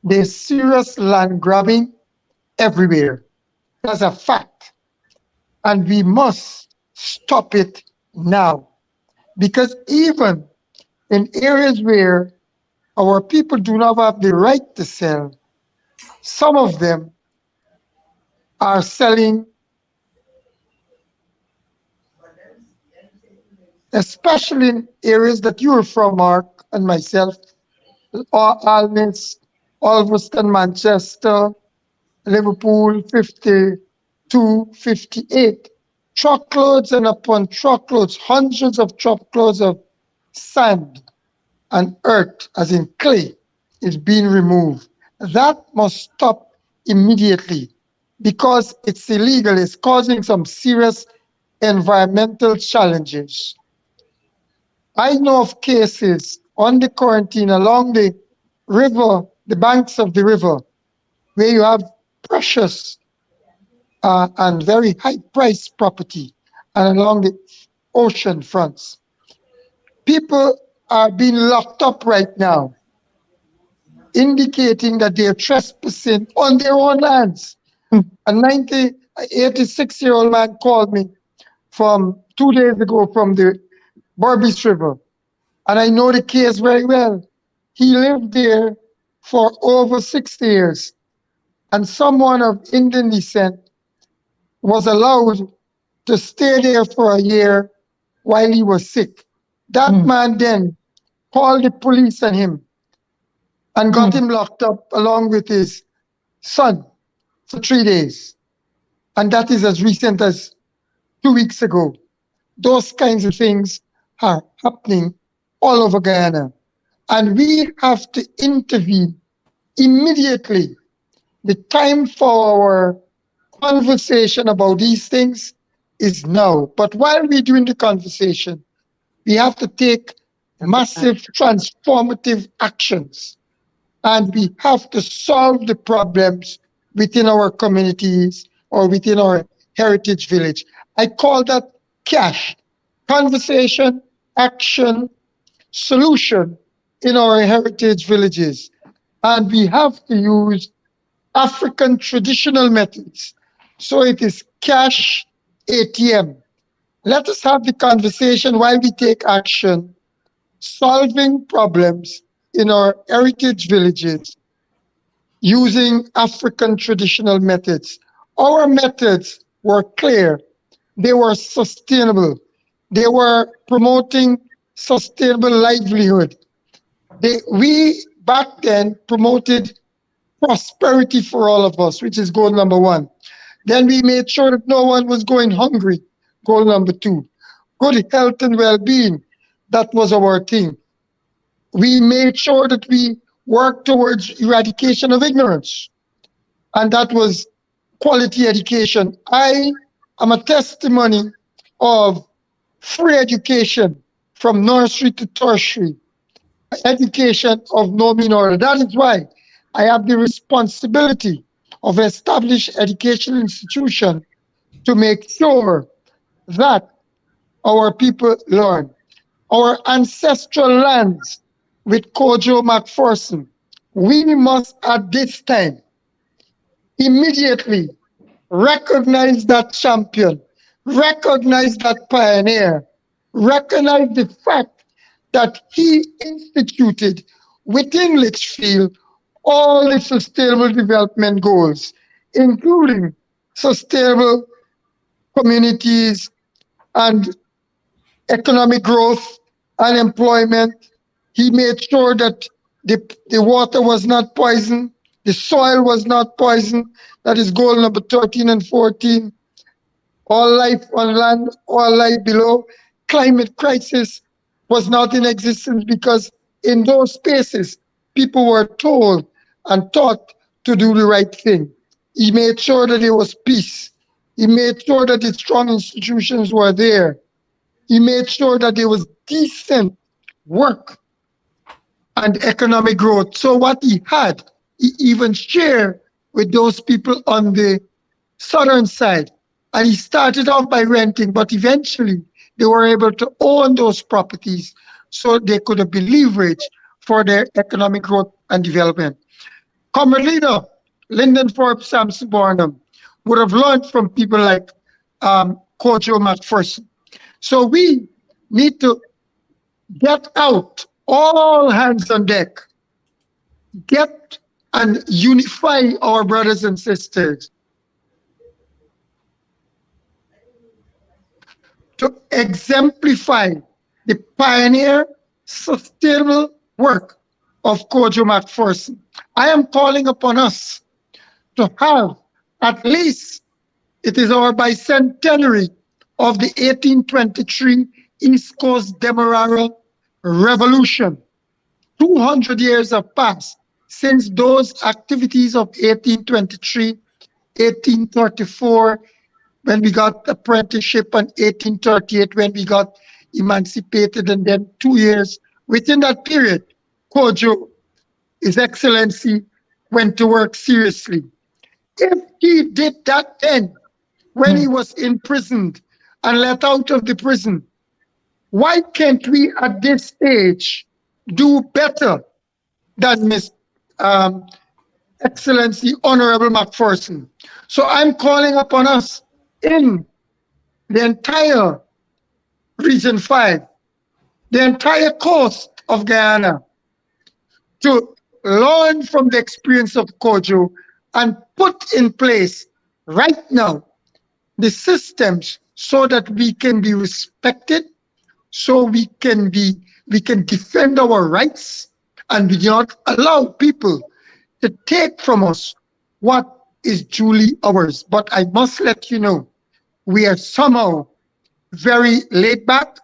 There's serious land grabbing everywhere. That's a fact. And we must stop it now. Because even in areas where our people do not have the right to sell, some of them are selling, especially in areas that you're from, Mark, and myself, Alness, Ulverston, Manchester, Liverpool, 52, 58. Truckloads and upon truckloads, hundreds of truckloads of sand and earth, as in clay, is being removed. That must stop immediately because it's illegal. It's causing some serious environmental challenges. I know of cases on the quarantine along the river, the banks of the river, where you have precious and very high-priced property, and along the ocean fronts. People are being locked up right now, indicating that they are trespassing on their own lands. A 86-year-old man called me from 2 days ago from the Burbis River, and I know the case very well. He lived there for over 60 years, and someone of Indian descent was allowed to stay there for a year while he was sick. That man then called the police on him and got him locked up along with his son for 3 days. And that is as recent as 2 weeks ago. Those kinds of things are happening all over Guyana. And we have to intervene immediately. The time for our conversation about these things is now. But while we're doing the conversation, we have to take massive transformative actions. And we have to solve the problems within our communities or within our heritage village. I call that CASH, conversation, action, solution in our heritage villages. And we have to use African traditional methods. So it is cash ATM. Let us have the conversation while we take action, solving problems in our heritage villages using African traditional methods. Our methods were clear. They were sustainable. They were promoting sustainable livelihood. We back then promoted prosperity for all of us, which is goal number 1. Then we made sure that no one was going hungry, goal number 2. Good health and well-being, that was our thing. We made sure that we worked towards eradication of ignorance, and that was quality education. I am a testimony of free education from nursery to tertiary, education of no mean order. That is why I have the responsibility of established educational institution to make sure that our people learn. Our ancestral lands with Kojo McPherson, we must at this time immediately recognize that champion, recognize that pioneer, recognize the fact that he instituted within Litchfield all the sustainable development goals, including sustainable communities and economic growth and employment. He made sure that the water was not poisoned, the soil was not poisoned. That is goal number 13 and 14. All life on land, all life below. Climate crisis was not in existence because in those spaces, people were told and taught to do the right thing. He made sure that there was peace. He made sure that the strong institutions were there. He made sure that there was decent work and economic growth. So what he had, he even shared with those people on the southern side. And he started off by renting, but eventually they were able to own those properties so they could be leveraged for their economic growth and development. Comrade leader, Lyndon Forbes Sampson Burnham would have learned from people like Kojo McPherson. So we need to get out, all hands on deck, get and unify our brothers and sisters to exemplify the pioneer sustainable work of Kojo McPherson. I am calling upon us to have at least, it is our bicentenary of the 1823 East Coast Demerara Revolution. 200 years have passed since those activities of 1823, 1834, when we got apprenticeship, and 1838 when we got emancipated, and then 2 years. Within that period, Kojo, His Excellency, went to work seriously. If he did that then, when he was imprisoned and let out of the prison, why can't we at this stage do better than Miss Excellency Honorable McPherson? So I'm calling upon us in the entire Region 5, the entire coast of Guyana, to learn from the experience of Kojo and put in place right now the systems so that we can be respected, so we can defend our rights, and we do not allow people to take from us what is duly ours. But I must let you know, we are somehow very laid back,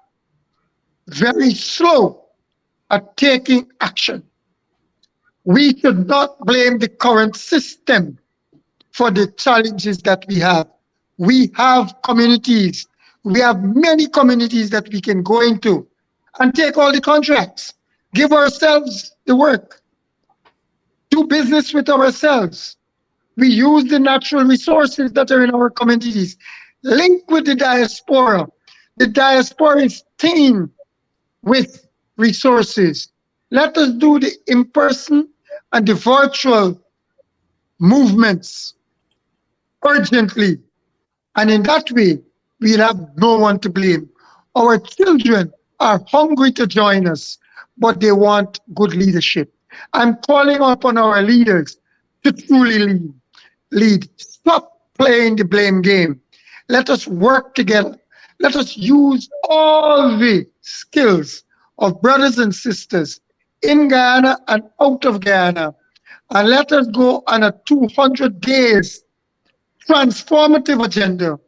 very slow at taking action. We should not blame the current system for the challenges that we have. We have communities. We have many communities that we can go into and take all the contracts, give ourselves the work, do business with ourselves. We use the natural resources that are in our communities. Link with the diaspora. The diaspora is teeming with resources. Let us do the in-person and the virtual movements urgently. And in that way, we'll have no one to blame. Our children are hungry to join us, but they want good leadership. I'm calling upon our leaders to truly lead. Stop playing the blame game. Let us work together. Let us use all the skills of brothers and sisters in Guyana and out of Guyana. And let us go on a 200 days transformative agenda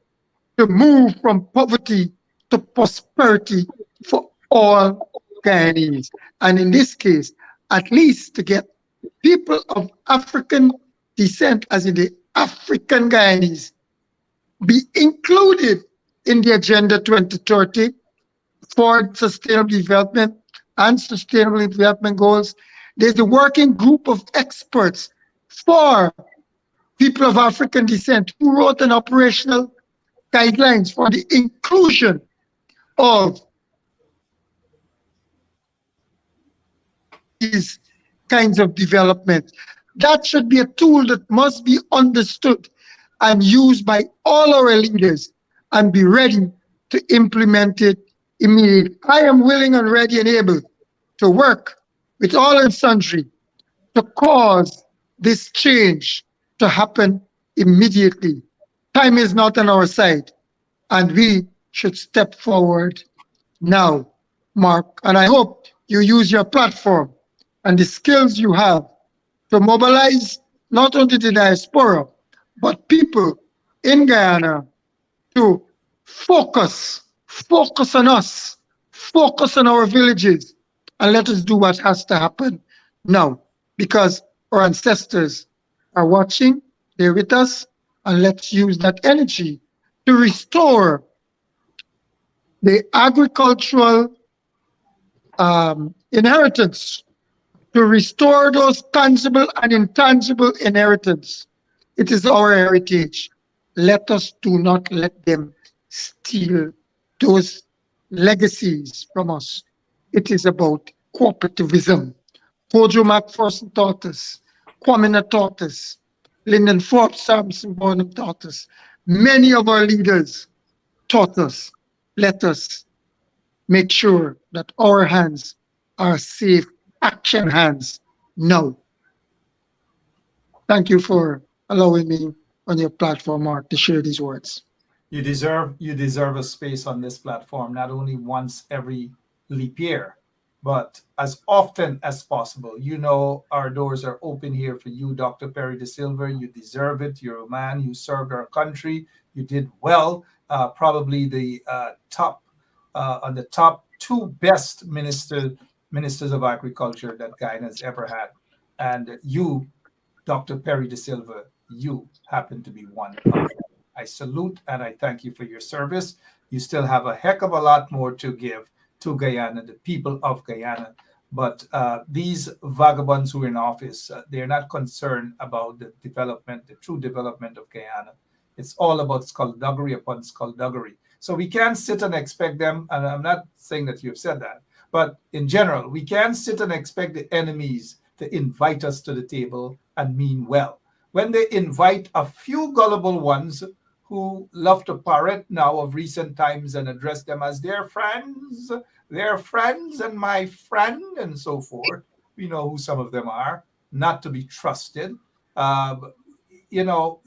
to move from poverty to prosperity for all Guyanese. And in this case, at least to get people of African descent, as in the African Guyanese, be included in the Agenda 2030 for sustainable development and sustainable development goals. There's a working group of experts for people of African descent who wrote an operational guidelines for the inclusion of these kinds of development. That should be a tool that must be understood and used by all our leaders and be ready to implement it immediately. I am willing and ready and able to work with all and sundry to cause this change to happen immediately. Time is not on our side, and we should step forward now, Mark. And I hope you use your platform and the skills you have to mobilize not only the diaspora, but people in Guyana to focus on us, focus on our villages, and let us do what has to happen now, because our ancestors are watching, they're with us, and let's use that energy to restore the agricultural inheritance, to restore those tangible and intangible inheritance. It is our heritage. Let us do not let them steal those legacies from us. It is about cooperativism. Kojo McPherson taught us, Kwame taught us, Lyndon Forbes Sampson Burnham taught us. Many of our leaders taught us. Let us make sure that our hands are safe action hands now. Thank you for allowing me on your platform, Mark, to share these words. You deserve a space on this platform, not only once every leap year, but as often as possible. You know, our doors are open here for you, Dr. Perry De Silva. You deserve it. You're a man. You served our country. You did well. Probably the top two best ministers of agriculture that Guyana has ever had. And you, Dr. Perry De Silva, you happen to be one of them. I salute and I thank you for your service. You still have a heck of a lot more to give to Guyana, the people of Guyana. But these vagabonds who are in office, they're not concerned about the development, the true development of Guyana. It's all about skullduggery upon skullduggery. So we can't sit and expect them, and I'm not saying that you've said that, but in general, we can't sit and expect the enemies to invite us to the table and mean well. When they invite a few gullible ones who love to parrot now of recent times and address them as their friends and my friend and so forth, we know who some of them are, not to be trusted. You know,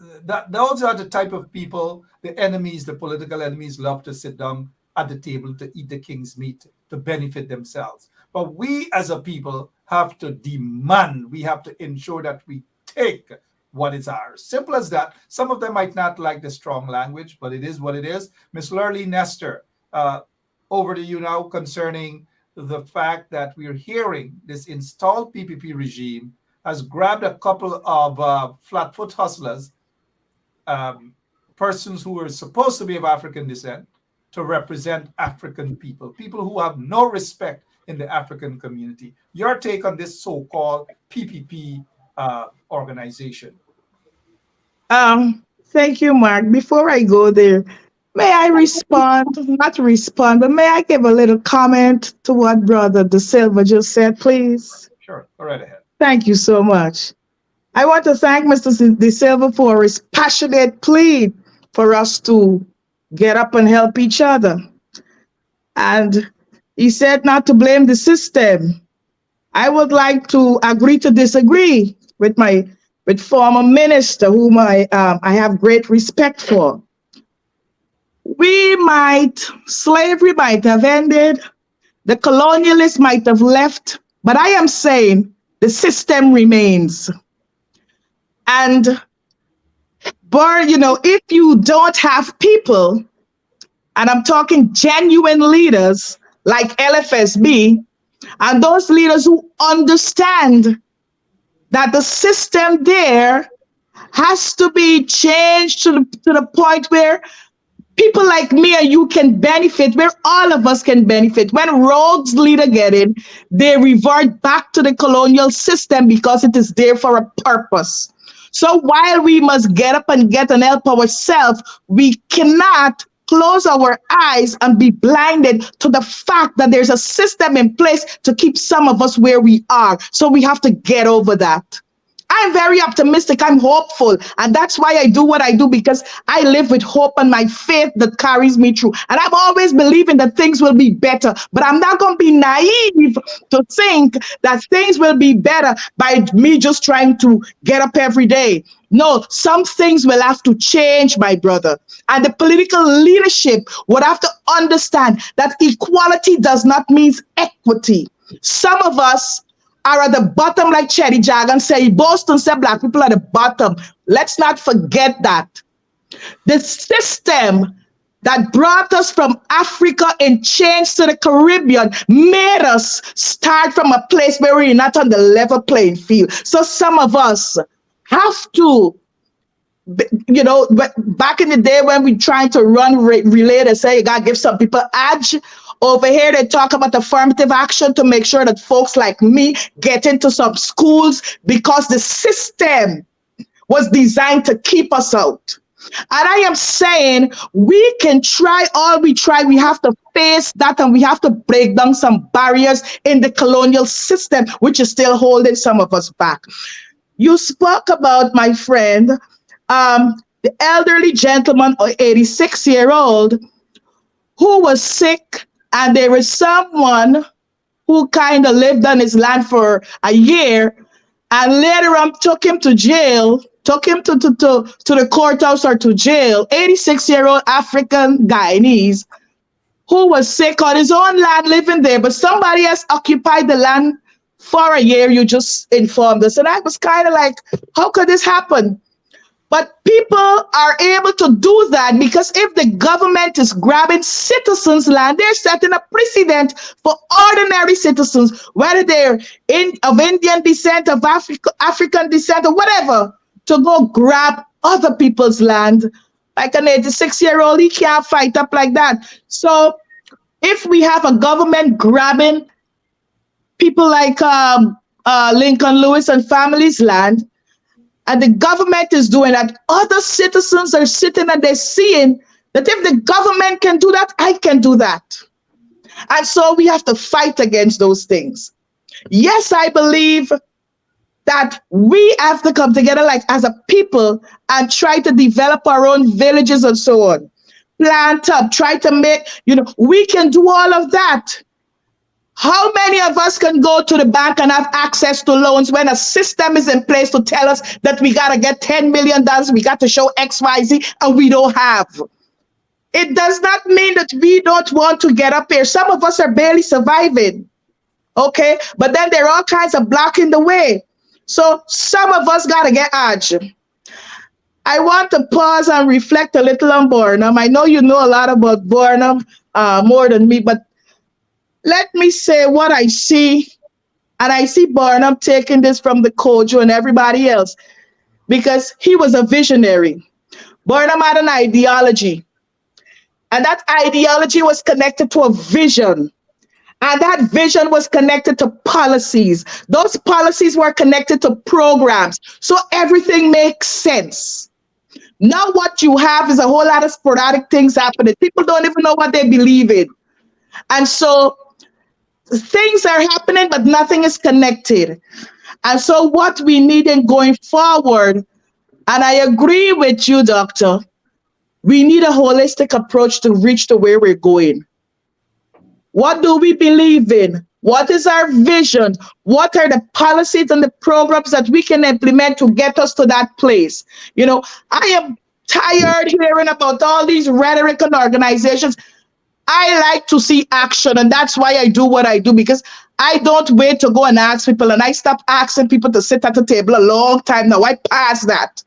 those are the type of people, the enemies, the political enemies love to sit down at the table to eat the king's meat, to benefit themselves. But we as a people have to demand, we have to ensure that we take what is ours. Simple as that. Some of them might not like the strong language, but it is what it is. Ms. Lurley Nestor, over to you now concerning the fact that we're hearing this installed PPP regime has grabbed a couple of flatfoot hustlers, persons who are supposed to be of African descent, to represent African people, people who have no respect in the African community. Your take on this so-called PPP organization? Thank you, Mark. Before I go there, may I respond? Not respond, but may I give a little comment to what Brother De Silva just said, please? Sure, go right ahead. Thank you so much. I want to thank Mr. De Silva for his passionate plea for us to get up and help each other. And he said not to blame the system. I would like to agree to disagree with former minister, whom I have great respect for. Slavery might have ended, the colonialists might have left, but I am saying the system remains. And, if you don't have people, and I'm talking genuine leaders like LFSB, and those leaders who understand that the system there has to be changed to the point where people like me and you can benefit, where all of us can benefit. When rogues leader get in, they revert back to the colonial system because it is there for a purpose. So while we must get up and get and help ourselves, we cannot close our eyes and be blinded to the fact that there's a system in place to keep some of us where we are. So we have to get over that. I'm very optimistic. I'm hopeful. And that's why I do what I do, because I live with hope and my faith that carries me through. And I'm always believing that things will be better. But I'm not going to be naive to think that things will be better by me just trying to get up every day. No, some things will have to change, my brother. And the political leadership would have to understand that equality does not mean equity. Some of us are at the bottom, like Cherry Jagan say, Boston said black people are at the bottom. Let's not forget that. The system that brought us from Africa and changed to the Caribbean made us start from a place where we're not on the level playing field. So some of us have to, back in the day when we tried to run relay to say you got to give some people edge. Over here, they talk about affirmative action to make sure that folks like me get into some schools because the system was designed to keep us out. And I am saying we can try all we try. We have to face that and we have to break down some barriers in the colonial system, which is still holding some of us back. You spoke about, my friend, the elderly gentleman, 86-year-old, who was sick. And there was someone who kind of lived on his land for a year and later on took him to jail, took him to the courthouse or to jail, 86-year-old African Guyanese who was sick on his own land living there, but somebody else occupied the land for a year, you just informed us. And I was kind of like, how could this happen? But people are able to do that because if the government is grabbing citizens' land, they're setting a precedent for ordinary citizens, whether they're of Indian descent, of African descent, or whatever, to go grab other people's land. Like an 86-year-old, he can't fight up like that. So if we have a government grabbing people like Lincoln Lewis and family's land, and the government is doing that, other citizens are sitting and they're seeing that if the government can do that, I can do that. And so we have to fight against those things. Yes, I believe that we have to come together like as a people and try to develop our own villages and so on. Plant up, try to make, we can do all of that. How many of us can go to the bank and have access to loans when a system is in place to tell us that we got to get $10 million, we got to show XYZ, and we don't have? It does not mean that we don't want to get up here. Some of us are barely surviving. Okay, but then there are all kinds of blocking the way. So some of us got to get action. I want to pause and reflect a little on Burnham. I know you know a lot about Burnham more than me, but let me say what I see. And I see Burnham taking this from the Kojo and everybody else because he was a visionary. Burnham had an ideology, and that ideology was connected to a vision. And that vision was connected to policies. Those policies were connected to programs. So everything makes sense. Now what you have is a whole lot of sporadic things happening. People don't even know what they believe in. And so things are happening, but nothing is connected. And so what we need in going forward, and I agree with you, Doctor, we need a holistic approach to reach to where we're going. What do we believe in? What is our vision? What are the policies and the programs that we can implement to get us to that place? You know, I am tired hearing about all these rhetoric and organizations. I like to see action, and that's why I do what I do, because I don't wait to go and ask people, and I stopped asking people to sit at the table a long time now. I passed that.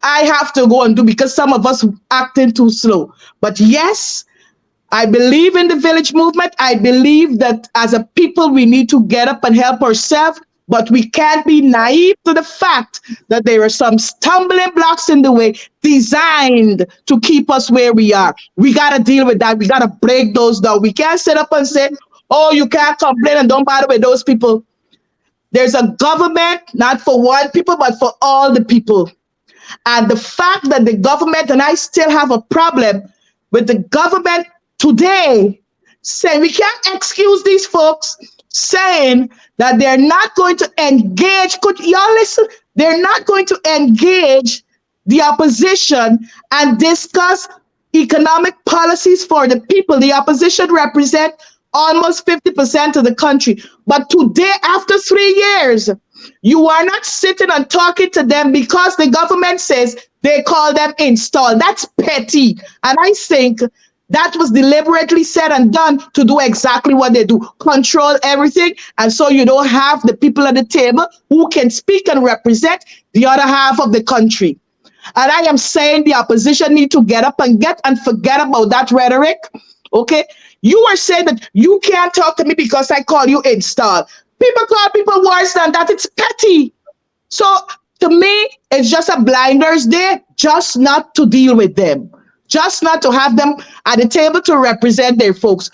I have to go and do because some of us acting too slow. But yes, I believe in the village movement. I believe that as a people, we need to get up and help ourselves, but we can't be naive to the fact that there are some stumbling blocks in the way designed to keep us where we are. We got to deal with that. We got to break those down. We can't sit up and say, oh, you can't complain and don't bother with those people. There's a government, not for one people, but for all the people. And the fact that the government, and I still have a problem with the government today saying we can't excuse these folks saying that they're not going to engage. Could y'all listen? They're not going to engage the opposition and discuss economic policies for the people. The opposition represent almost 50% of the country. But today, after 3 years, you are not sitting and talking to them because the government says they call them installed. That's petty. And I think that was deliberately said and done to do exactly what they do, control everything. And so you don't have the people at the table who can speak and represent the other half of the country. And I am saying the opposition need to get up and forget about that rhetoric. Okay? You are saying that you can't talk to me because I call you installed. People call people worse than that. It's petty. So to me, it's just a blinders day, just not to deal with them, just not to have them at the table to represent their folks.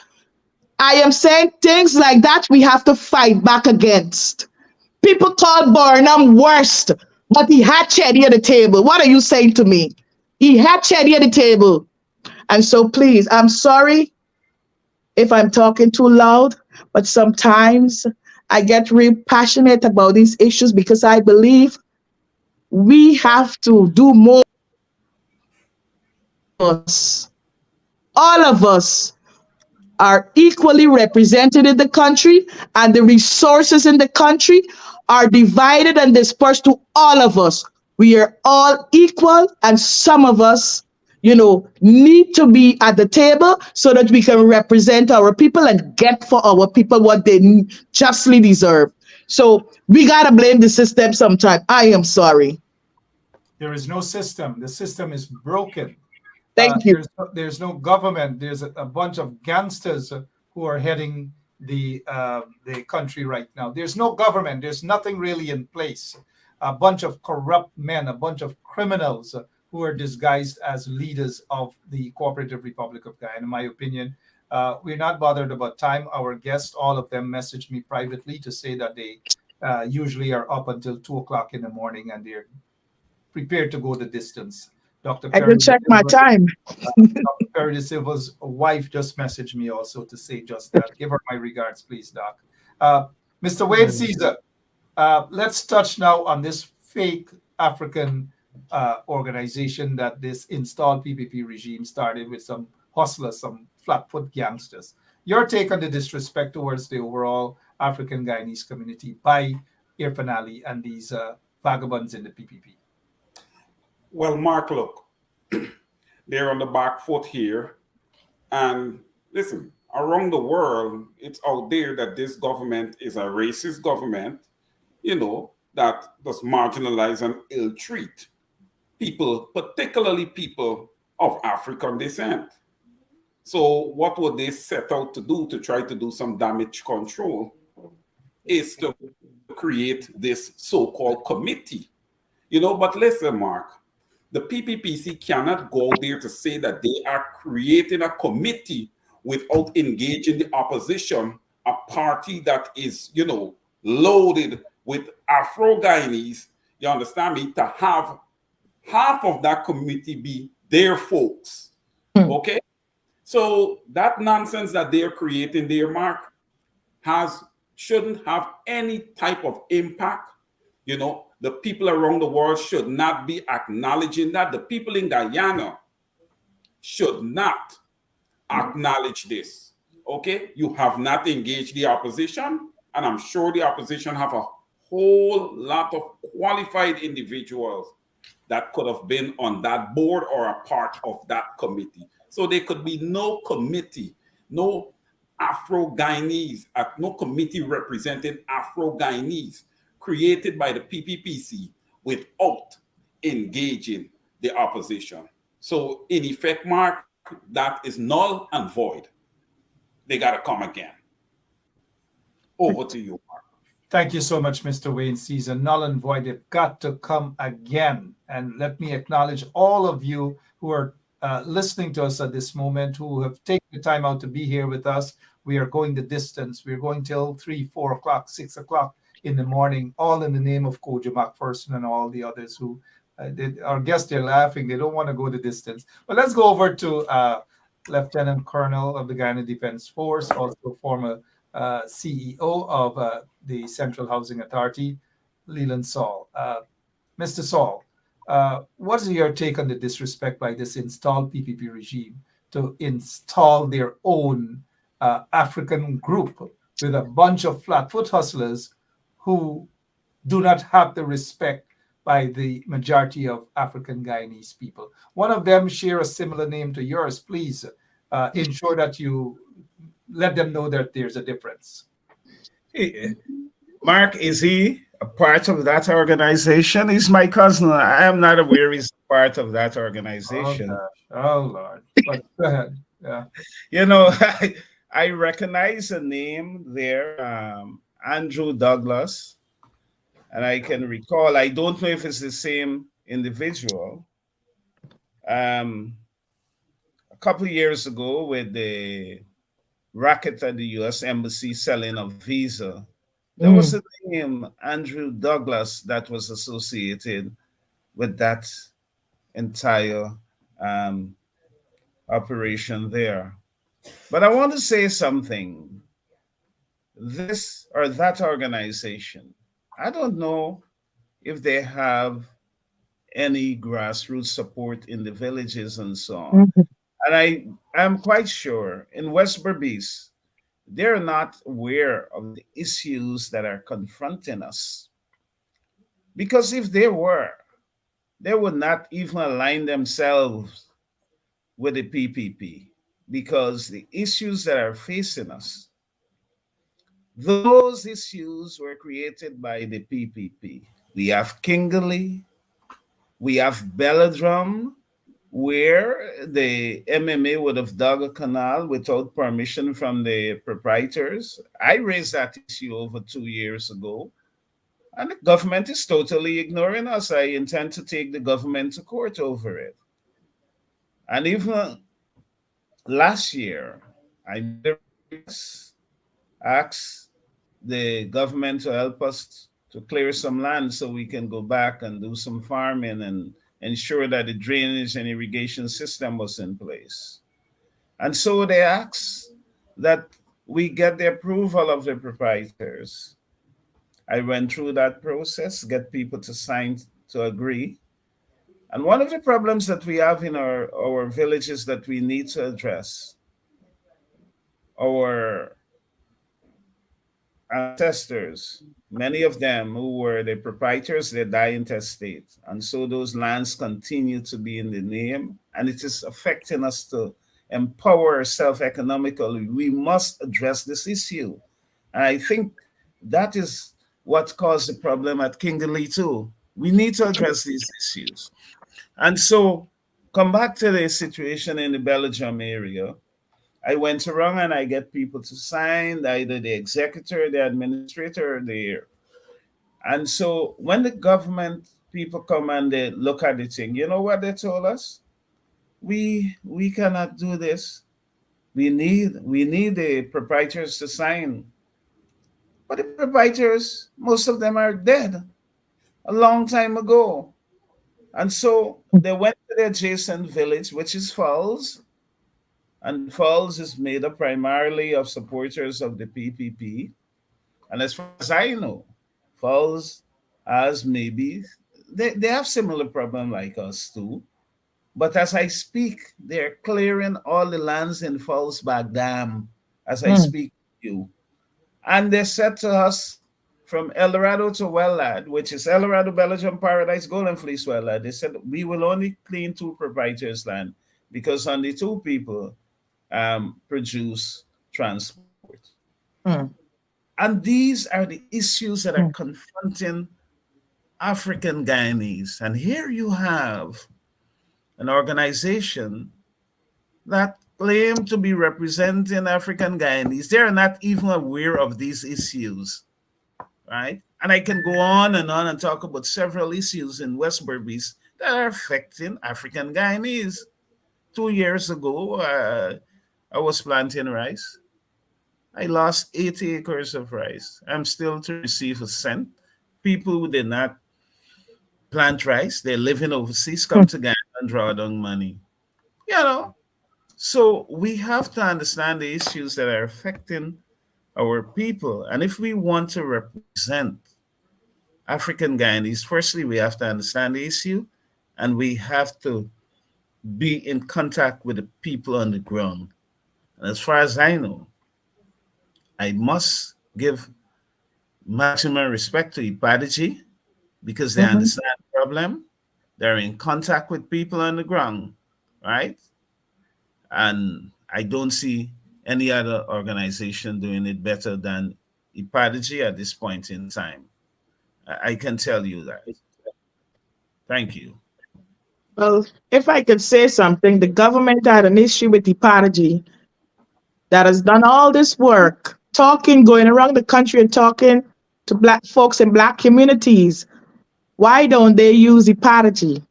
I am saying things like that we have to fight back against. People call Burnham worst, but he had Chetty at the table. What are you saying to me? He had Chetty at the table. And so please, I'm sorry if I'm talking too loud, but sometimes I get real passionate about these issues because I believe we have to do more. All of us are equally represented in the country, and the resources in the country are divided and dispersed to all of us. We are all equal, and some of us, need to be at the table so that we can represent our people and get for our people what they justly deserve. So we got to blame the system sometime. I am sorry. There is no system. The system is broken. Thank you. There's no government. There's a bunch of gangsters who are heading the country right now. There's no government. There's nothing really in place. A bunch of corrupt men, a bunch of criminals who are disguised as leaders of the Cooperative Republic of Guyana. In my opinion, we're not bothered about time. Our guests, all of them, messaged me privately to say that they usually are up until 2 o'clock in the morning and they're prepared to go the distance. Dr. I can check my time. Dr. Perry De Silva's wife just messaged me also to say just that. Give her my regards, please, Doc. Mr. Wade Caesar, let's touch now on this fake African organization that this installed PPP regime started with some hustlers, some flatfoot gangsters. Your take on the disrespect towards the overall African Guyanese community by Irfan Ali and these vagabonds in the PPP? Well, Mark, look, they're on the back foot here. And listen, around the world, it's out there that this government is a racist government, that does marginalize and ill treat people, particularly people of African descent. So, what would they set out to do to try to do some damage control is to create this so called committee. But listen, Mark, the PPPC cannot go there to say that they are creating a committee without engaging the opposition, a party that is, loaded with Afro-Guyanese, you understand me, to have half of that committee be their folks. Okay? So that nonsense that they're creating there, Mark, shouldn't have any type of impact. The people around the world should not be acknowledging that. The people in Guyana should not acknowledge this. Okay? You have not engaged the opposition, and I'm sure the opposition have a whole lot of qualified individuals that could have been on that board or a part of that committee. So there could be no committee, no Afro-Guyanese, no committee representing Afro-Guyanese created by the PPPC without engaging the opposition. So in effect, Mark, that is null and void. They got to come again. Over to you, Mark. Thank you so much, Mr. Wayne Caesar. Null and void, they've got to come again. And let me acknowledge all of you who are listening to us at this moment, who have taken the time out to be here with us. We are going the distance. We're going till 3, 4 o'clock, 6 o'clock in the morning, all in the name of Kojo McPherson and all the others who, our guests, they're laughing. They don't want to go the distance. But let's go over to Lieutenant Colonel of the Guyana Defense Force, also former CEO of the Central Housing Authority, Leland Saul. Mr. Saul, what is your take on the disrespect by this installed PPP regime to install their own African group with a bunch of flatfoot hustlers who do not have the respect by the majority of African Guyanese people? One of them share a similar name to yours. Please ensure that you let them know that there's a difference. Mark, is he a part of that organization? He's my cousin. I am not aware he's part of that organization. Oh, gosh. Oh Lord. But go ahead. Yeah. I recognize a name there, Andrew Douglas. And I can recall, I don't know if it's the same individual. A couple of years ago, with the racket at the U.S. Embassy selling a visa, there was a name, Andrew Douglas, that was associated with that entire operation there. But I want to say something. This or that organization, I don't know if they have any grassroots support in the villages and so on. And I am quite sure in West Berbice, they're not aware of the issues that are confronting us. Because if they were, they would not even align themselves with the PPP, because the issues that are facing us, those issues were created by the PPP. We have Kingley, we have Belladrum, where the MMA would have dug a canal without permission from the proprietors. I raised that issue over 2 years ago, and the government is totally ignoring us. I intend to take the government to court over it. And even last year, I asked the government to help us to clear some land so we can go back and do some farming and ensure that the drainage and irrigation system was in place. And so they asked that we get the approval of the proprietors. I went through that process, get people to sign to agree. And one of the problems that we have in our villages that we need to address, our ancestors, many of them who were the proprietors, they die intestate. And so those lands continue to be in the name, and it is affecting us to empower ourselves economically, we must address this issue. And I think that is what caused the problem at Kingley too. We need to address these issues. And so, come back to the situation in the Belgium area. I went around and I get people to sign, either the executor, the administrator, or the. And so when the government people come and they look at the thing, you know what they told us? We cannot do this. We need the proprietors to sign. But the proprietors, most of them are dead a long time ago. And so they went to the adjacent village, which is Falls. And Falls is made up primarily of supporters of the PPP. And as far as I know, Falls has maybe, they have similar problem like us too. But as I speak, they're clearing all the lands in Fallsback Dam as I speak to you. And they said to us from El Dorado to Wellad, which is El Dorado, Belgium, Paradise, Golden Fleece, Wellad, they said we will only clean 2 proprietors' land because only 2 people produce transport. And these are the issues that are confronting African Guyanese. And here you have an organization that claim to be representing African Guyanese. They're not even aware of these issues, right? And I can go on and talk about several issues in West Berbice that are affecting African Guyanese. 2 years ago, I was planting rice. I lost 80 acres of rice. I'm still to receive a cent. People who did not plant rice, they're living overseas, come to Ghana and draw down money. You know, so we have to understand the issues that are affecting our people. And if we want to represent African Guyanese, firstly, we have to understand the issue and we have to be in contact with the people on the ground. And as far as I know, I must give maximum respect to Ipadaji because they understand the problem. They're in contact with people on the ground, right? And I don't see any other organization doing it better than Ipadaji at this point in time. I can tell you that. Thank you. Well, if I could say something, the government had an issue with Ipadaji that has done all this work, going around the country and talking to Black folks in Black communities. Why don't they use Ipadaji?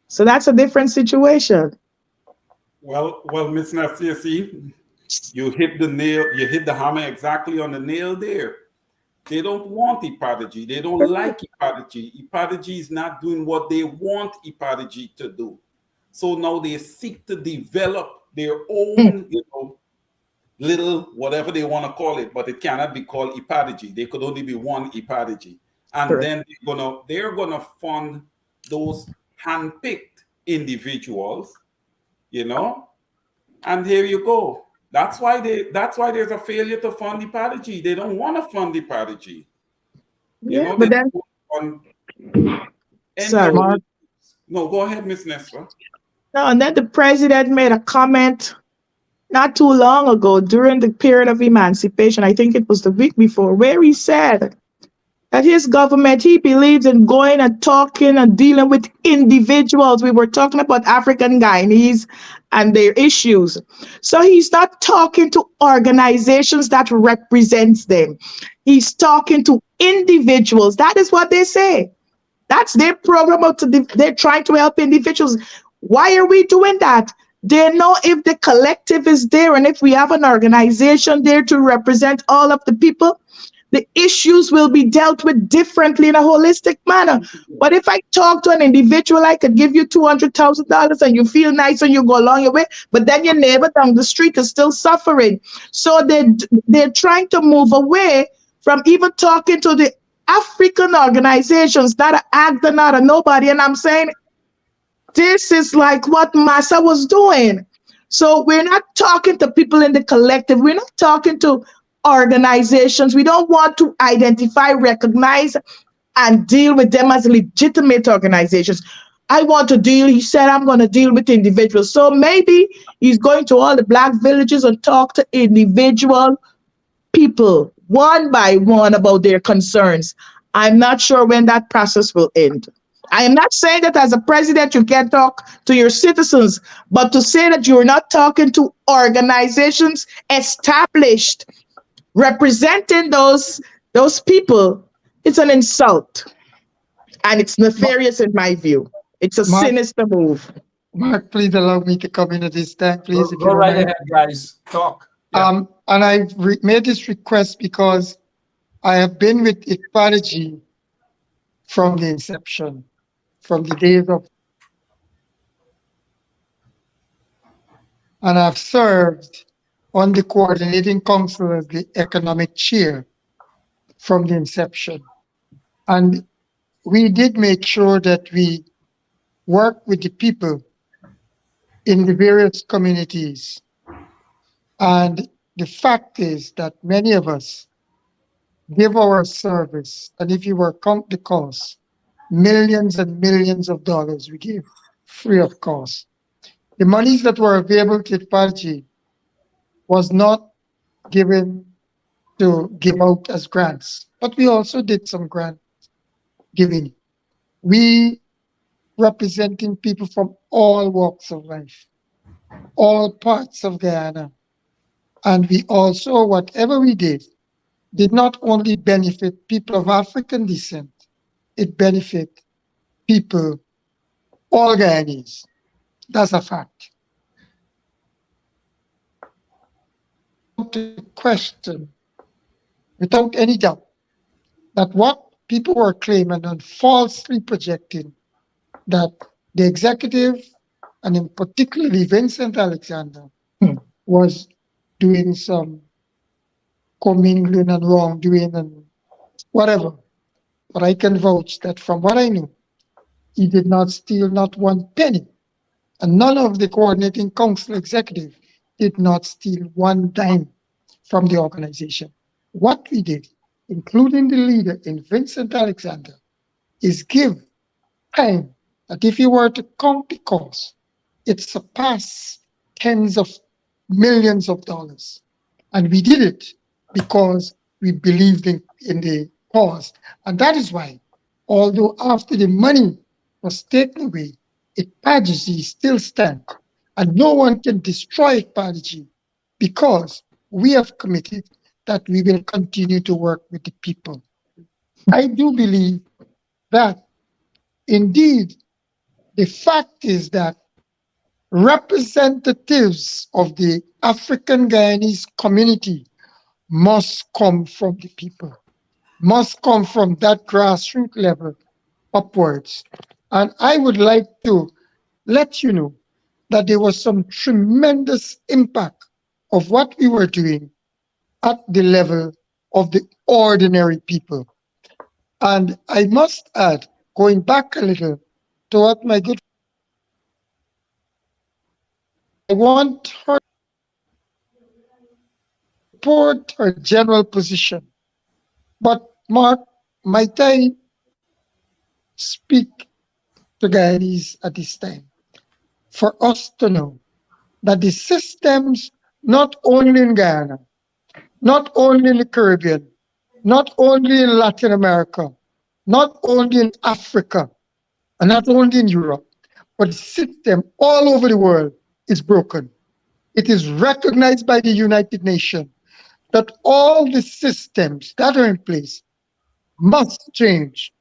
So that's a different situation. Well, Ms. Nassisi, you hit the hammer exactly on the nail there. They don't want Ipadaji. They don't like Ipadaji. Ipadaji is not doing what they want Ipadaji to do. So now they seek to develop their own, little whatever they want to call it, but it cannot be called Ipadaji. There could only be one Ipadaji. And Correct. then they're gonna fund those handpicked individuals, and here you go. That's why there's a failure to fund Ipadaji. They don't want to fund Ipadaji. Yeah, but then sorry. No, go ahead, Ms. Nestor. No, and then the president made a comment not too long ago during the period of emancipation, I think it was the week before, where he said that his government, he believes in going and talking and dealing with individuals. We were talking about African Guyanese and their issues. So he's not talking to organizations that represents them. He's talking to individuals. That is what they say. That's their program. They're trying to help individuals. Why are we doing that? They know if the collective is there and if we have an organization there to represent all of the people, the issues will be dealt with differently in a holistic manner. But if I talk to an individual, I could give you $200,000 and you feel nice and you go along your way, but then your neighbor down the street is still suffering. So they're trying to move away from even talking to the African organizations, not an actor, not a nobody. And I'm saying, this is like what Massa was doing. So we're not talking to people in the collective. We're not talking to organizations. We don't want to identify, recognize, and deal with them as legitimate organizations. I want to deal. He said, I'm going to deal with individuals. So maybe he's going to all the black villages and talk to individual people one by one about their concerns. I'm not sure when that process will end. I am not saying that as a president you can't talk to your citizens, but to say that you're not talking to organizations established representing those people, it's an insult. And it's nefarious in my view. It's a Mark, sinister move. Mark, please allow me to come in at this time, please, if you Go don't right mind. ahead, guys. Talk. Yeah. And I made this request because I have been with Ecology from the inception, from the days of, and I've served on the coordinating council as the economic chair from the inception. And we did make sure that we work with the people in the various communities. And the fact is that many of us give our service, and if you were count the cost, millions and millions of dollars we give free of cost. The monies that were available to Party was not given to give out as grants, but we also did some grant giving. We representing people from all walks of life, all parts of Guyana. And we also, whatever we did not only benefit people of African descent, it benefit people, all Guyanese. That's a fact. To question, without any doubt, that what people were claiming and falsely projecting that the executive, and in particularly Vincent Alexander, was doing some commingling and wrongdoing and whatever. But I can vouch that from what I knew, he did not steal not one penny. And none of the coordinating council executive did not steal one dime from the organization. What we did, including the leader in Vincent Alexander, is give time that if you were to count the cost, it surpassed tens of millions of dollars. And we did it because we believed in the cause. And that is why, although after the money was taken away, Ipagisi still stands. And no one can destroy Ipagisi because we have committed that we will continue to work with the people. I do believe that indeed the fact is that representatives of the African Guyanese community must come from the people, must come from that grassroots level upwards. And I would like to let you know that there was some tremendous impact of what we were doing at the level of the ordinary people. And I must add, going back a little to what my good, I want her to report her general position. But Mark, might I speak to Guyanese at this time for us to know that the systems, not only in Guyana, not only in the Caribbean, not only in Latin America, not only in Africa, and not only in Europe, but the system all over the world is broken. It is recognized by the United Nations that all the systems that are in place must change.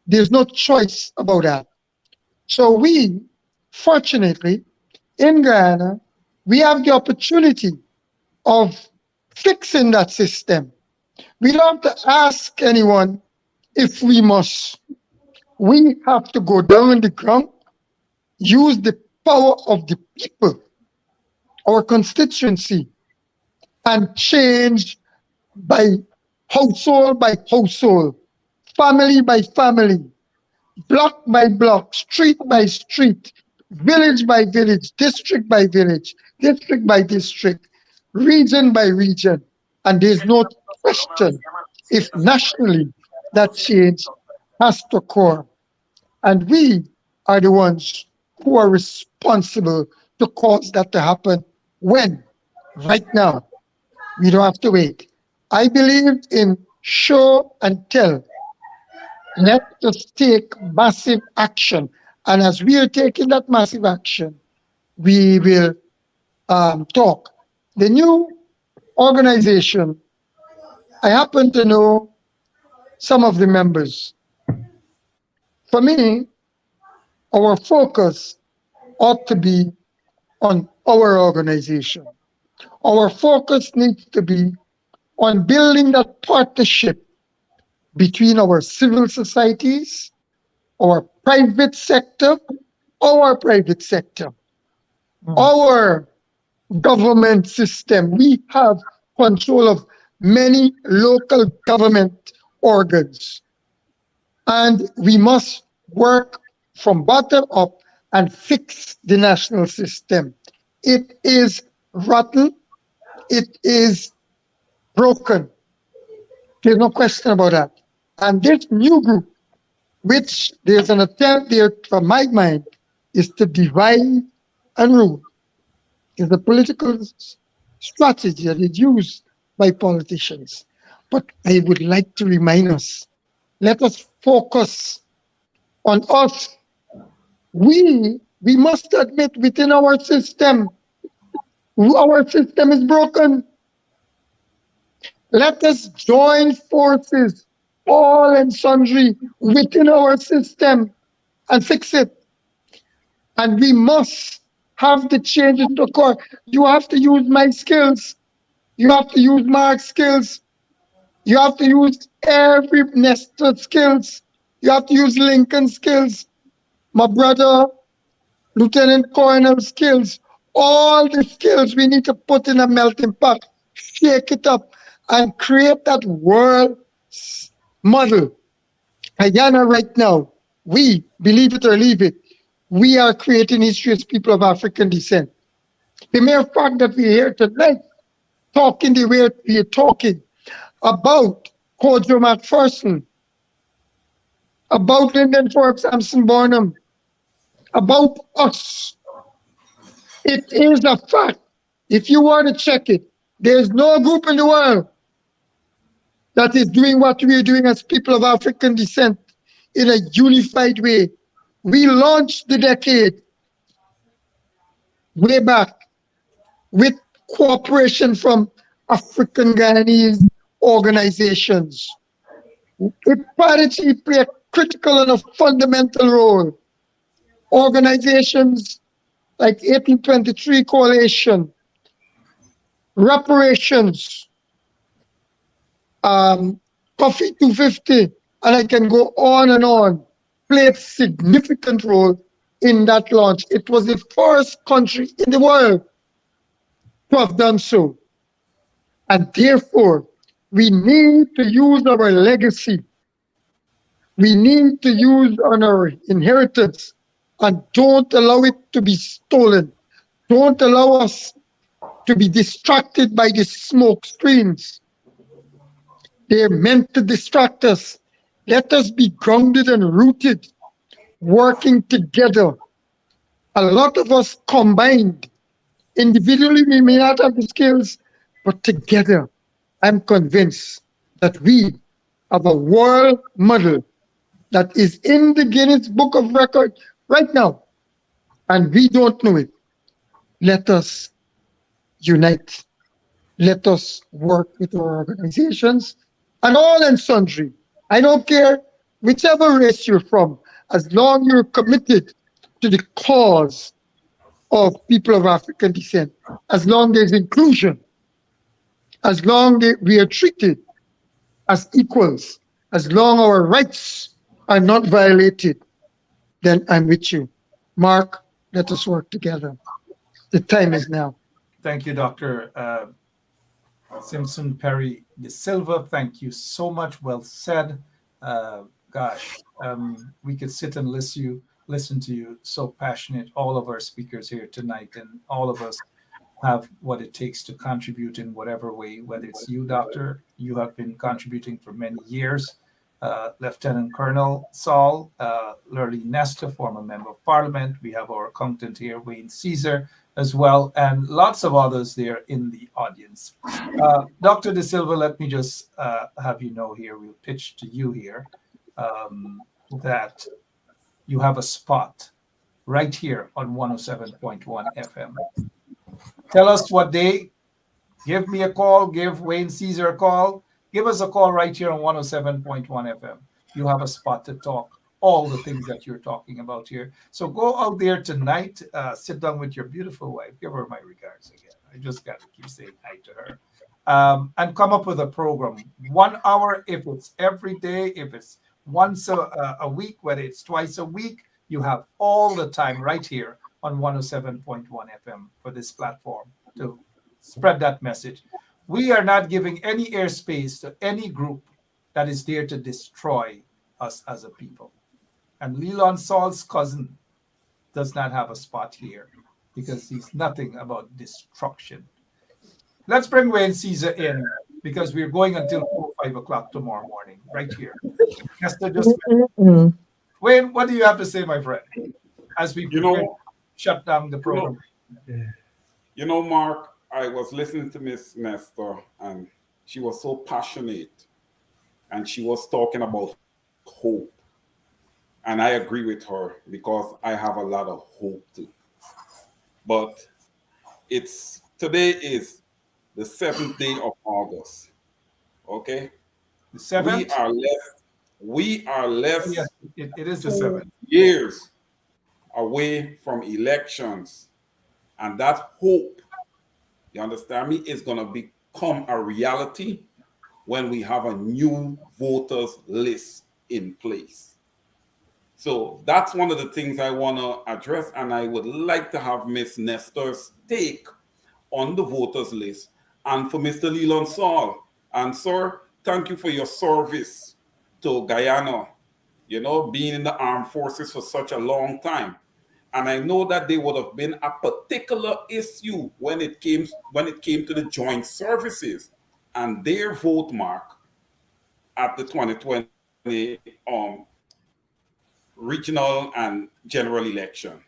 There's no choice about that. So we, fortunately, in Guyana, we have the opportunity of fixing that system. We don't have to ask anyone if we must. We have to go down on the ground, use the power of the people, our constituency, and change by household, family by family, block by block, street by street, village by village, district by village, district by district, region by region. And there's no question if nationally that change has to occur. And we are the ones who are responsible to cause that to happen. When? Right now. We don't have to wait. I believe in show and tell. Let us take massive action. And as we are taking that massive action, we will talk. The new organization, I happen to know some of the members. For me, our focus ought to be on our organization. Our focus needs to be on building that partnership between our civil societies, our private sector, our government system. We have control of many local government organs, and we must work from bottom up and fix the national system. It is rotten. It is broken. There's no question about that. And this new group, which there's an attempt there from my mind, is to divide and rule. Is a political strategy that is used by politicians. But I would like to remind us, let us focus on us. We must admit within our system is broken. Let us join forces, all and sundry, within our system and fix it. And we must have the changes to occur. You have to use my skills. You have to use Mark's skills. You have to use every Nestor's skills. You have to use Lincoln's skills. My brother, Lieutenant Colonel skills. All the skills we need to put in a melting pot, shake it up, and create that world model. Guyana right now, we, believe it or leave it, we are creating history as people of African descent. The mere fact that we're here tonight, talking the way we're talking about Kojo McPherson, about Lyndon Forbes, Samson Burnham, about us. It is a fact. If you want to check it, there's no group in the world that is doing what we are doing as people of African descent in a unified way. We launched the decade way back with cooperation from African Guyanese organizations. Parity play a critical and a fundamental role. Organizations like 1823 Coalition, Reparations, Coffee 250, and I can go on, played a significant role in that launch. It was the first country in the world to have done so. And therefore, we need to use our legacy. We need to use on our inheritance and don't allow it to be stolen. Don't allow us to be distracted by the smoke screens. They're meant to distract us. Let us be grounded and rooted, working together. A lot of us combined. Individually, we may not have the skills, but together, I'm convinced that we have a world model that is in the Guinness Book of Records right now, and we don't know it. Let us unite. Let us work with our organizations and all and sundry. I don't care whichever race you're from, as long you're committed to the cause of people of African descent, as long there's inclusion, as long we are treated as equals, as long our rights are not violated, then I'm with you. Mark, let us work together. The time is now. Thank you, Dr. Simpson Perry de Silva. Thank you so much. Well said. We could sit and listen to you. So passionate. All of our speakers here tonight, and all of us have what it takes to contribute in whatever way. Whether it's you, Doctor, you have been contributing for many years. Lieutenant Colonel Saul, Lurley Nestor, former Member of Parliament. We have our accountant here, Wayne Caesar, as well, and lots of others there in the audience. Dr. De Silva, let me just have you know here, we'll pitch to you here, that you have a spot right here on 107.1 FM. Tell us what day. Give me a call. Give Wayne Caesar a call. Give us a call right here on 107.1 FM. You have a spot to talk all the things that you're talking about here. So go out there tonight, sit down with your beautiful wife. Give her my regards again. I just got to keep saying hi to her. And come up with a program. 1 hour, if it's every day, if it's once a week, whether it's twice a week, you have all the time right here on 107.1 FM for this platform to spread that message. We are not giving any airspace to any group that is there to destroy us as a people. And Leland Saul's cousin does not have a spot here because he's nothing about destruction. Let's bring Wayne Caesar in because we're going until 4 or 5 o'clock tomorrow morning, right here. Wayne, what do you have to say, my friend, as we shut down the program? Mark, I was listening to Miss Nestor, and she was so passionate, and she was talking about hope. And I agree with her because I have a lot of hope too. But today is the 7th day of August. Okay? The 7th? We are less yes, it is the 7th. Years away from elections. And that hope, you understand me, is going to become a reality when we have a new voters list in place. So that's one of the things I want to address, and I would like to have Ms. Nestor's take on the voters list, and for Mr. Leland Saul. And sir, thank you for your service to Guyana, being in the armed forces for such a long time. And I know that there would have been a particular issue when it came to the joint services and their vote mark at the 2020 regional and general election.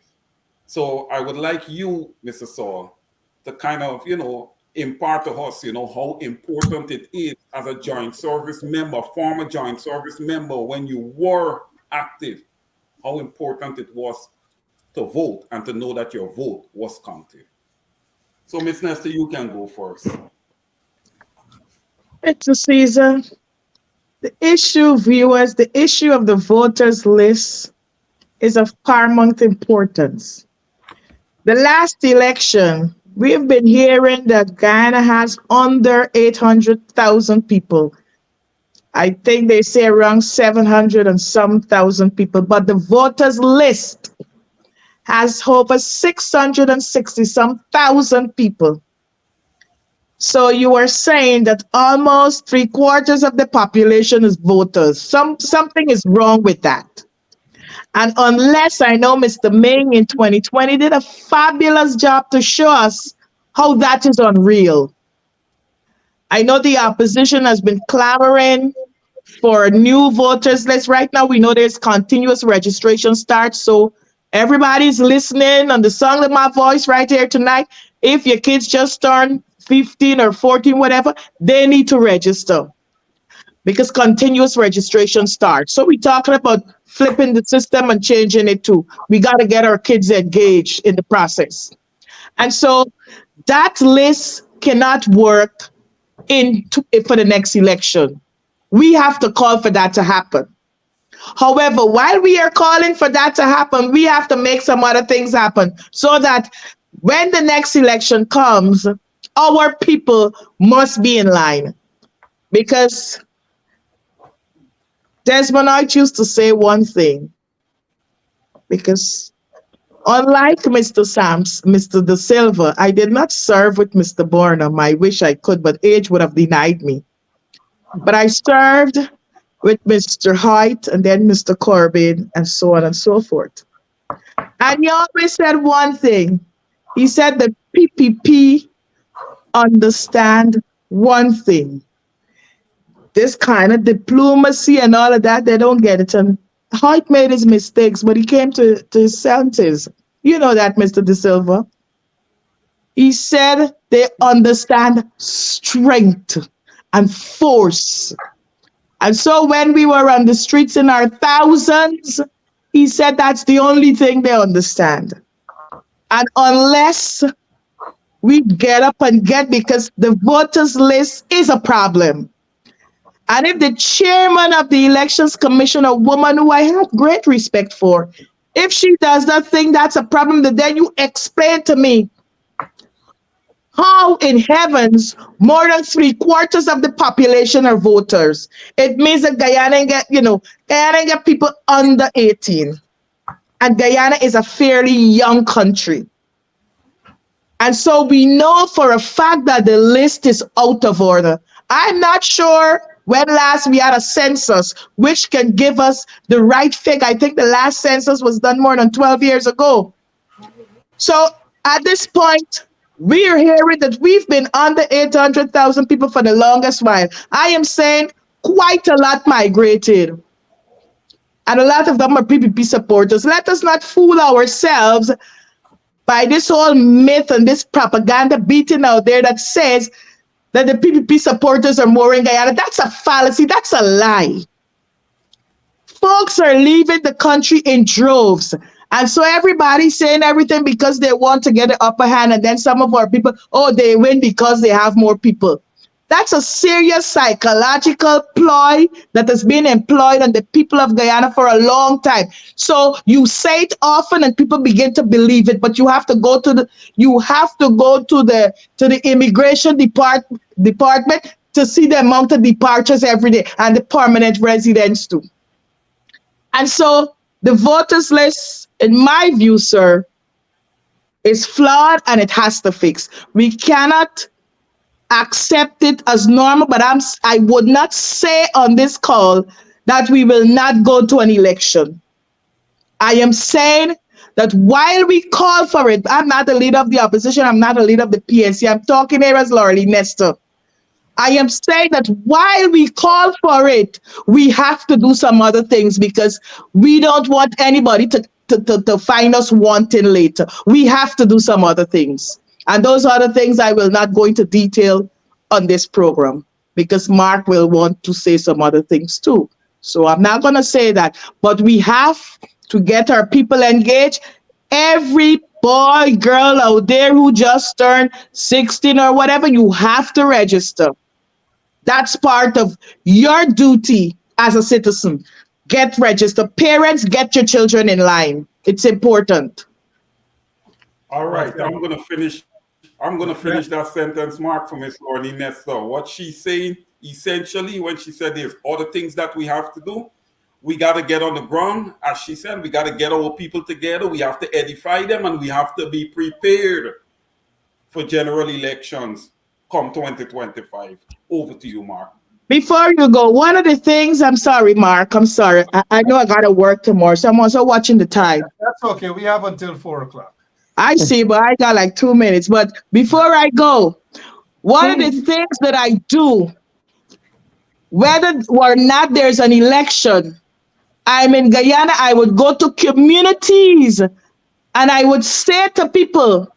So I would like you, Mr. Saul, to kind of, impart to us, how important it is as a joint service member, former joint service member, when you were active, how important it was to vote and to know that your vote was counted. So, Ms. Nestor, you can go first. Mr. Caesar, the issue of the voters list is of paramount importance. The last election, we've been hearing that Guyana has under 800,000 people. I think they say around 700 and some thousand people, but the voters list has over 660 some thousand people. So you are saying that almost 3/4 of the population is voters. Something is wrong with that. And unless I know Mr. Ming in 2020 did a fabulous job to show us how that is unreal. I know the opposition has been clamoring for new voters list. Right now, we know there's continuous registration start. So everybody's listening on the sound of my voice right here tonight. If your kids just turned 15 or 14, whatever, they need to register because continuous registration starts. So we're talking about flipping the system and changing it too. We got to get our kids engaged in the process. And so that list cannot work for the next election. We have to call for that to happen. However, while we are calling for that to happen, we have to make some other things happen so that when the next election comes, our people must be in line. Because Desmond Hoyt used to say one thing, because unlike Mr. De Silva, I did not serve with Mr. Burnham. I wish I could, but age would have denied me. But I served with Mr. Hoyt and then Mr. Corbyn and so on and so forth. And he always said one thing. He said the PPP understand one thing. this kind of diplomacy and all of that, they don't get it. And Hoyt made his mistakes, but he came to his senses. You know that, Mr. De Silva. He said they understand strength and force. And so when we were on the streets in our thousands, he said that's the only thing they understand. And unless we get up and get, because the voters list is a problem. And if the chairman of the Elections Commission, a woman who I have great respect for, if she does not think that's a problem, then you explain to me how in heavens more than 3/4 of the population are voters. It means that Guyana get people under 18. And Guyana is a fairly young country. And so we know for a fact that the list is out of order. I'm not sure when last we had a census, which can give us the right figure. I think the last census was done more than 12 years ago. So at this point, we are hearing that we've been under 800,000 people for the longest while. I am saying quite a lot migrated. And a lot of them are PPP supporters. Let us not fool ourselves by this whole myth and this propaganda beating out there that says that the PPP supporters are more in Guyana. That's a fallacy. That's a lie. Folks are leaving the country in droves. And so everybody's saying everything because they want to get the upper hand. And then some of our people, they win because they have more people. That's a serious psychological ploy that has been employed on the people of Guyana for a long time. So you say it often and people begin to believe it, but you have to go to the immigration department to see the amount of departures every day and the permanent residents too. And so the voters list, in my view, sir, is flawed and it has to fix. We cannot accept it as normal, but I would not say on this call that we will not go to an election. I am saying that while we call for it, I'm not the leader of the opposition, I'm not the leader of the PNC, I'm talking here as Laurie Nestor. I am saying that while we call for it, we have to do some other things because we don't want anybody to find us wanting later. We have to do some other things. And those other things I will not go into detail on this program because Mark will want to say some other things too. So I'm not going to say that, but we have to get our people engaged. Every boy, girl out there who just turned 16 or whatever, you have to register. That's part of your duty as a citizen. Get registered. Parents, get your children in line. It's important. All right, I'm going to finish that sentence, Mark, for Ms. Laurie Nestor. What she's saying, essentially, when she said there's other things that we have to do, we got to get on the ground. As she said, we got to get our people together. We have to edify them, and we have to be prepared for general elections come 2025. Over to you, Mark. Before you go, one of the things, I'm sorry, Mark, I'm sorry. I know I got to work tomorrow, so I'm also watching the time. That's okay. We have until 4 o'clock. I see, but I got like 2 minutes. But before I go, one of the things that I do, whether or not there's an election, I'm in Guyana, I would go to communities and I would say to people,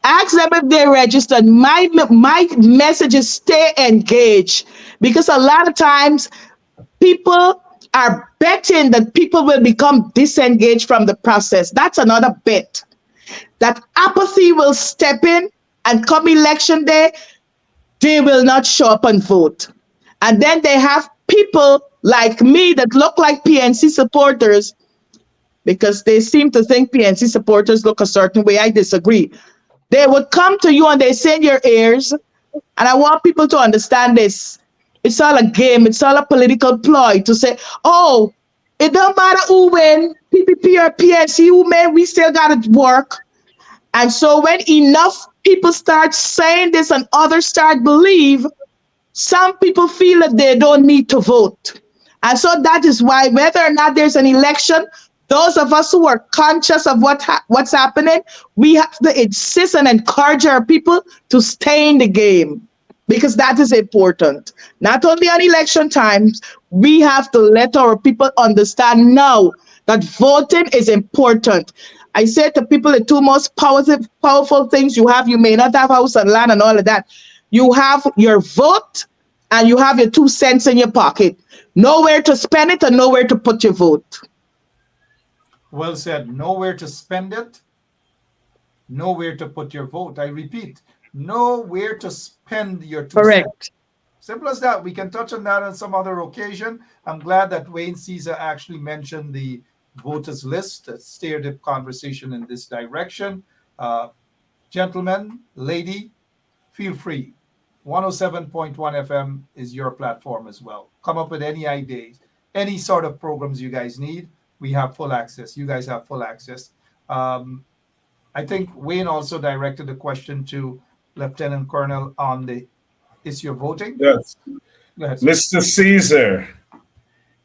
ask them if they're registered. My message is stay engaged because a lot of times people are betting that people will become disengaged from the process. That's another bet. That apathy will step in and come election day, they will not show up and vote. And then they have people like me that look like PNC supporters because they seem to think PNC supporters look a certain way. I disagree. They would come to you and they say in your ears, and I want people to understand this. It's all a game. It's all a political ploy to say, oh, it don't matter who win, PPP or PNC, who win, we still got to work. And so when enough people start saying this and others start believe, some people feel that they don't need to vote. And so that is why whether or not there's an election, those of us who are conscious of what's happening, we have to insist and encourage our people to stay in the game. because that is important. Not only on election times, we have to let our people understand now that voting is important. I said to people the two most powerful things you have, you may not have house and land and all of that. You have your vote and you have your 2 cents in your pocket. Nowhere to spend it and nowhere to put your vote. Well said. Nowhere to spend it, nowhere to put your vote. I repeat, nowhere to spend your 2 cents. Correct. Simple as that. We can touch on that on some other occasion. I'm glad that Wayne Caesar actually mentioned the voters list to steer the conversation in this direction. Gentlemen, lady, feel free. 107.1 FM is your platform as well. Come up with any ideas, any sort of programs you guys need. We have full access. You guys have full access. I think Wayne also directed the question to Lieutenant Colonel on the issue of voting. Yes. Go ahead, sir. Mr. Caesar,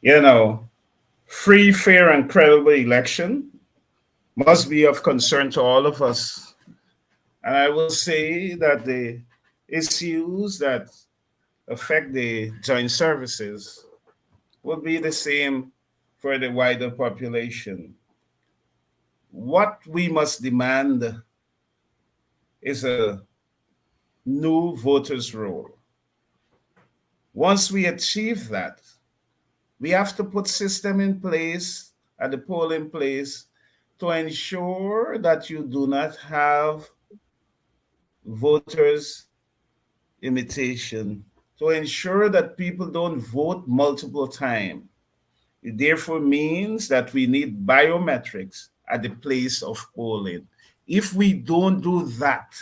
you know, free, fair, and credible election must be of concern to all of us. And I will say that the issues that affect the joint services will be the same for the wider population. What we must demand is a new voters' roll. Once we achieve that, we have to put system in place at the polling place to ensure that you do not have voters imitation, to ensure that people don't vote multiple times. It therefore means that we need biometrics at the place of polling. If we don't do that,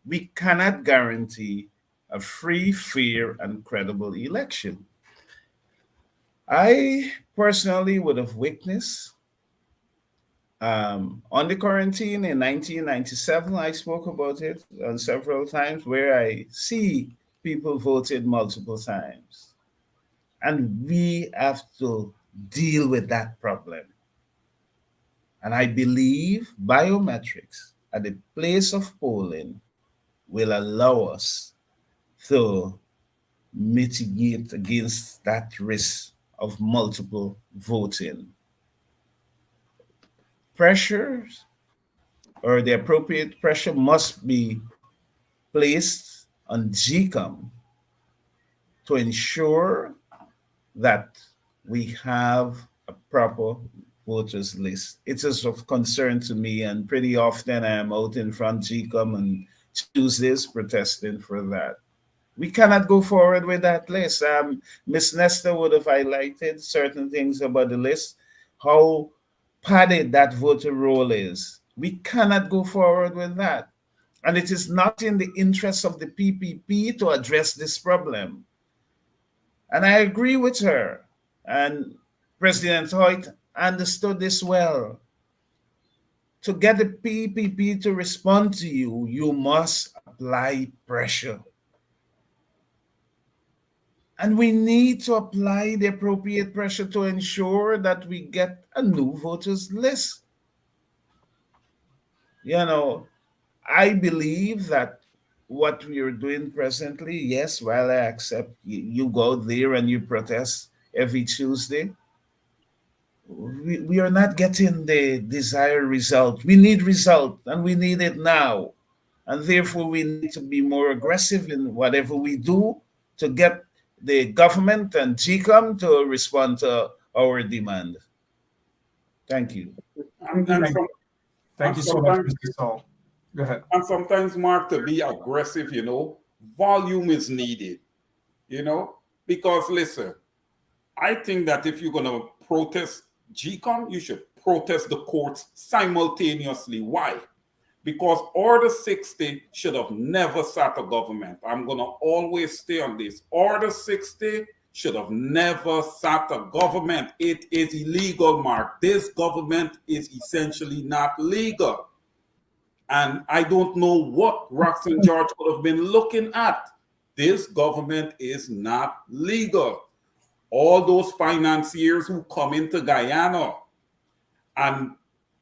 we cannot guarantee a free, fair, and credible election. I personally would have witnessed on the quarantine in 1997, I spoke about it on several times, where I see people voted multiple times. And we have to deal with that problem. And I believe biometrics at the place of polling will allow us to mitigate against that risk of multiple voting. Pressures or the appropriate pressure must be placed on GCOM to ensure that we have a proper voters list. It is of concern to me, and pretty often I am out in front GCOM on Tuesdays protesting for that. We cannot go forward with that list. Ms. Nestor would have highlighted certain things about the list, how padded that voter roll is. We cannot go forward with that. And it is not in the interest of the PPP to address this problem. And I agree with her. And President Hoyt understood this well. To get the PPP to respond to you, you must apply pressure. And we need to apply the appropriate pressure to ensure that we get a new voters list. You know, I believe that what we are doing presently, yes, while I accept you go there and you protest every Tuesday, we are not getting the desired result. We need result, and we need it now. And therefore, we need to be more aggressive in whatever we do to get the government and GCOM to respond to our demand. Thank you. Thank you so much, Mr. Saul. Go ahead. And sometimes, Mark, to be aggressive, volume is needed, because listen, I think that if you're going to protest GCOM, you should protest the courts simultaneously. Why? Because Order 60 should have never sat a government. I'm going to always stay on this. Order 60 should have never sat a government. It is illegal, Mark. This government is essentially not legal. And I don't know what Roxanne George would have been looking at. This government is not legal. All those financiers who come into Guyana and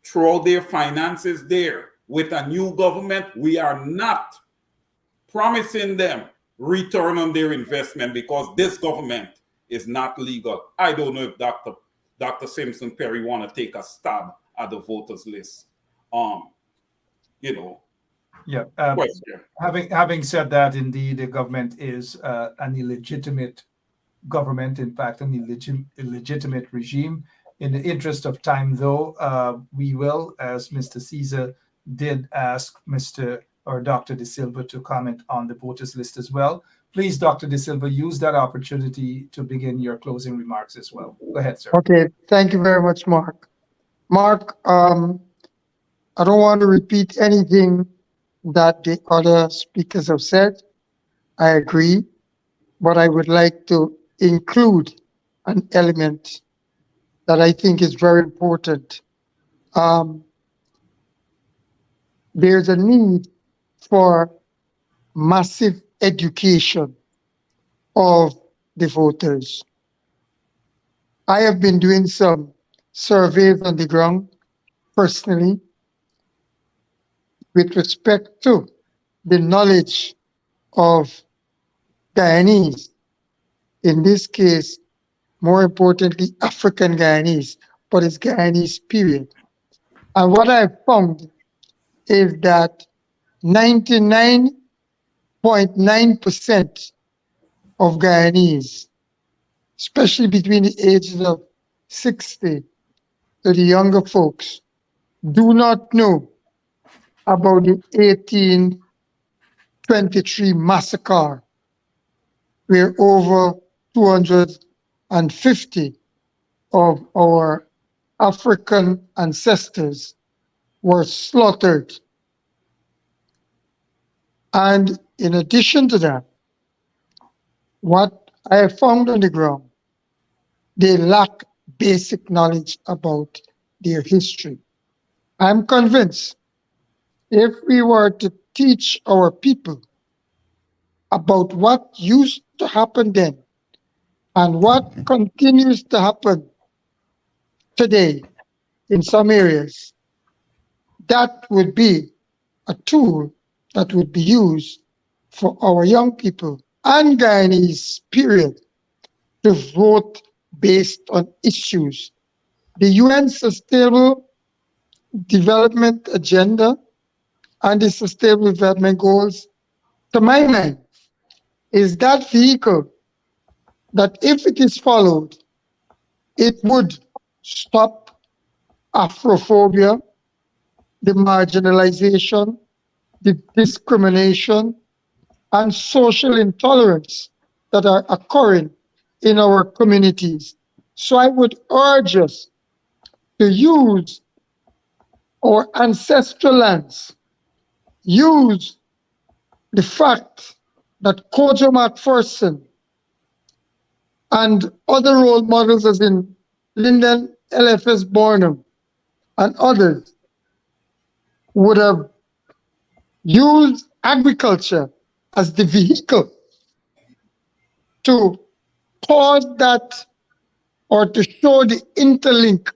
throw their finances there, with a new government, we are not promising them return on their investment because this government is not legal. I don't know if Dr. Simpson Perry want to take a stab at the voters list. Yeah. Question. Having said that, indeed, the government is an illegitimate government, in fact, an illegitimate regime. In the interest of time, though, we will, as Mr. Caesar did ask Mr. or Dr. De Silva to comment on the voters list as well. Please, Dr. De Silva, use that opportunity to begin your closing remarks as well. Go ahead, sir. Okay, thank you very much, Mark. Mark, I don't want to repeat anything that the other speakers have said. I agree, but I would like to include an element that I think is very important. There's a need for massive education of the voters. I have been doing some surveys on the ground personally with respect to the knowledge of Guyanese, in this case, more importantly, African Guyanese, but it's Guyanese period. And what I've found is that 99.9% of Guyanese, especially between the ages of 60 to the younger folks, do not know about the 1823 massacre, where over 250 of our African ancestors were slaughtered. And in addition to that, what I have found on the ground, they lack basic knowledge about their history. I'm convinced if we were to teach our people about what used to happen then and what continues to happen today in some areas, that would be a tool that would be used for our young people and Guyanese, period, to vote based on issues. The UN Sustainable Development Agenda and the Sustainable Development Goals, to my mind, is that vehicle that if it is followed, it would stop Afrophobia, the marginalization, the discrimination, and social intolerance that are occurring in our communities. So I would urge us to use our ancestral lands, use the fact that Kojo McPherson and other role models as in Lyndon LFS Burnham and others would have used agriculture as the vehicle to cause that or to show the interlink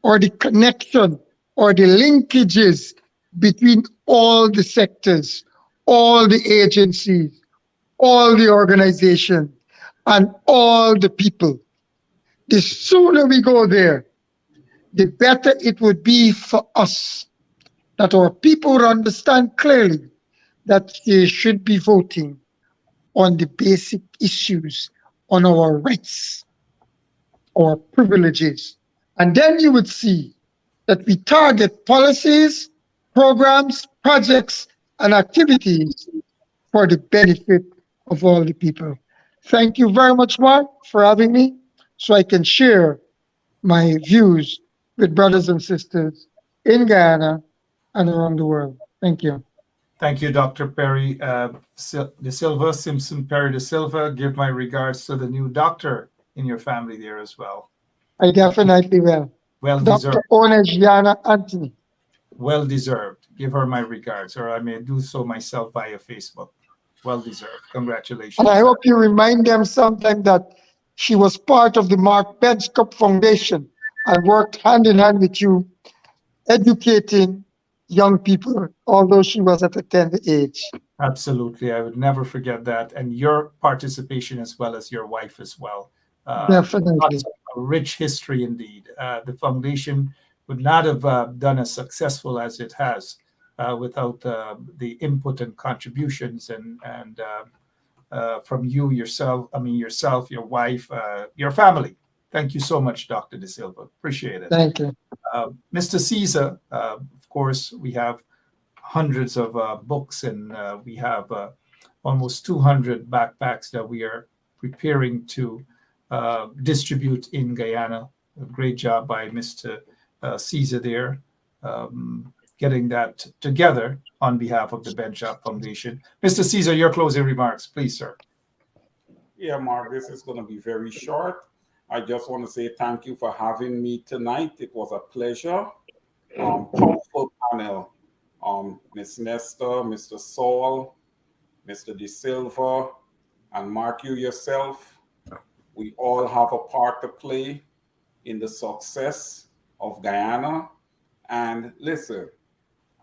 or the connection or the linkages between all the sectors, all the agencies, all the organizations, and all the people. The sooner we go there, the better it would be for us, that our people would understand clearly that they should be voting on the basic issues, on our rights, our privileges. And then you would see that we target policies, programs, projects, and activities for the benefit of all the people. Thank you very much, Mark, for having me so I can share my views with brothers and sisters in Guyana and around the world. Thank you. Thank you, Dr. Perry De Silva, Simpson Perry De Silva. Give my regards to the new doctor in your family there as well. I definitely will. Well deserved. Dr. Onejiana Anthony. Well deserved. Give her my regards, or I may do so myself via Facebook. Well deserved. Congratulations. And I hope you remind them sometime that she was part of the Mark Benchcup Foundation and worked hand in hand with you, educating young people, although she was at a tender age. Absolutely. I would never forget that. And your participation as well as your wife as well. Definitely. Lots of a rich history indeed. The foundation would not have done as successful as it has without the input and contributions and from you yourself, yourself, your wife, your family. Thank you so much, Dr. De Silva. Appreciate it. Thank you. Mr. Caesar, of course, we have hundreds of books and we have almost 200 backpacks that we are preparing to distribute in Guyana. A great job by Mr. Caesar there, getting that together on behalf of the Ben Shop Foundation. Mr. Caesar, your closing remarks, please, sir. Yeah, Mark, this is going to be very short. I just want to say thank you for having me tonight. It was a pleasure. Powerful panel. Ms. Nestor, Mr. Saul, Mr. De Silva, and Mark, you yourself. We all have a part to play in the success of Guyana. And listen,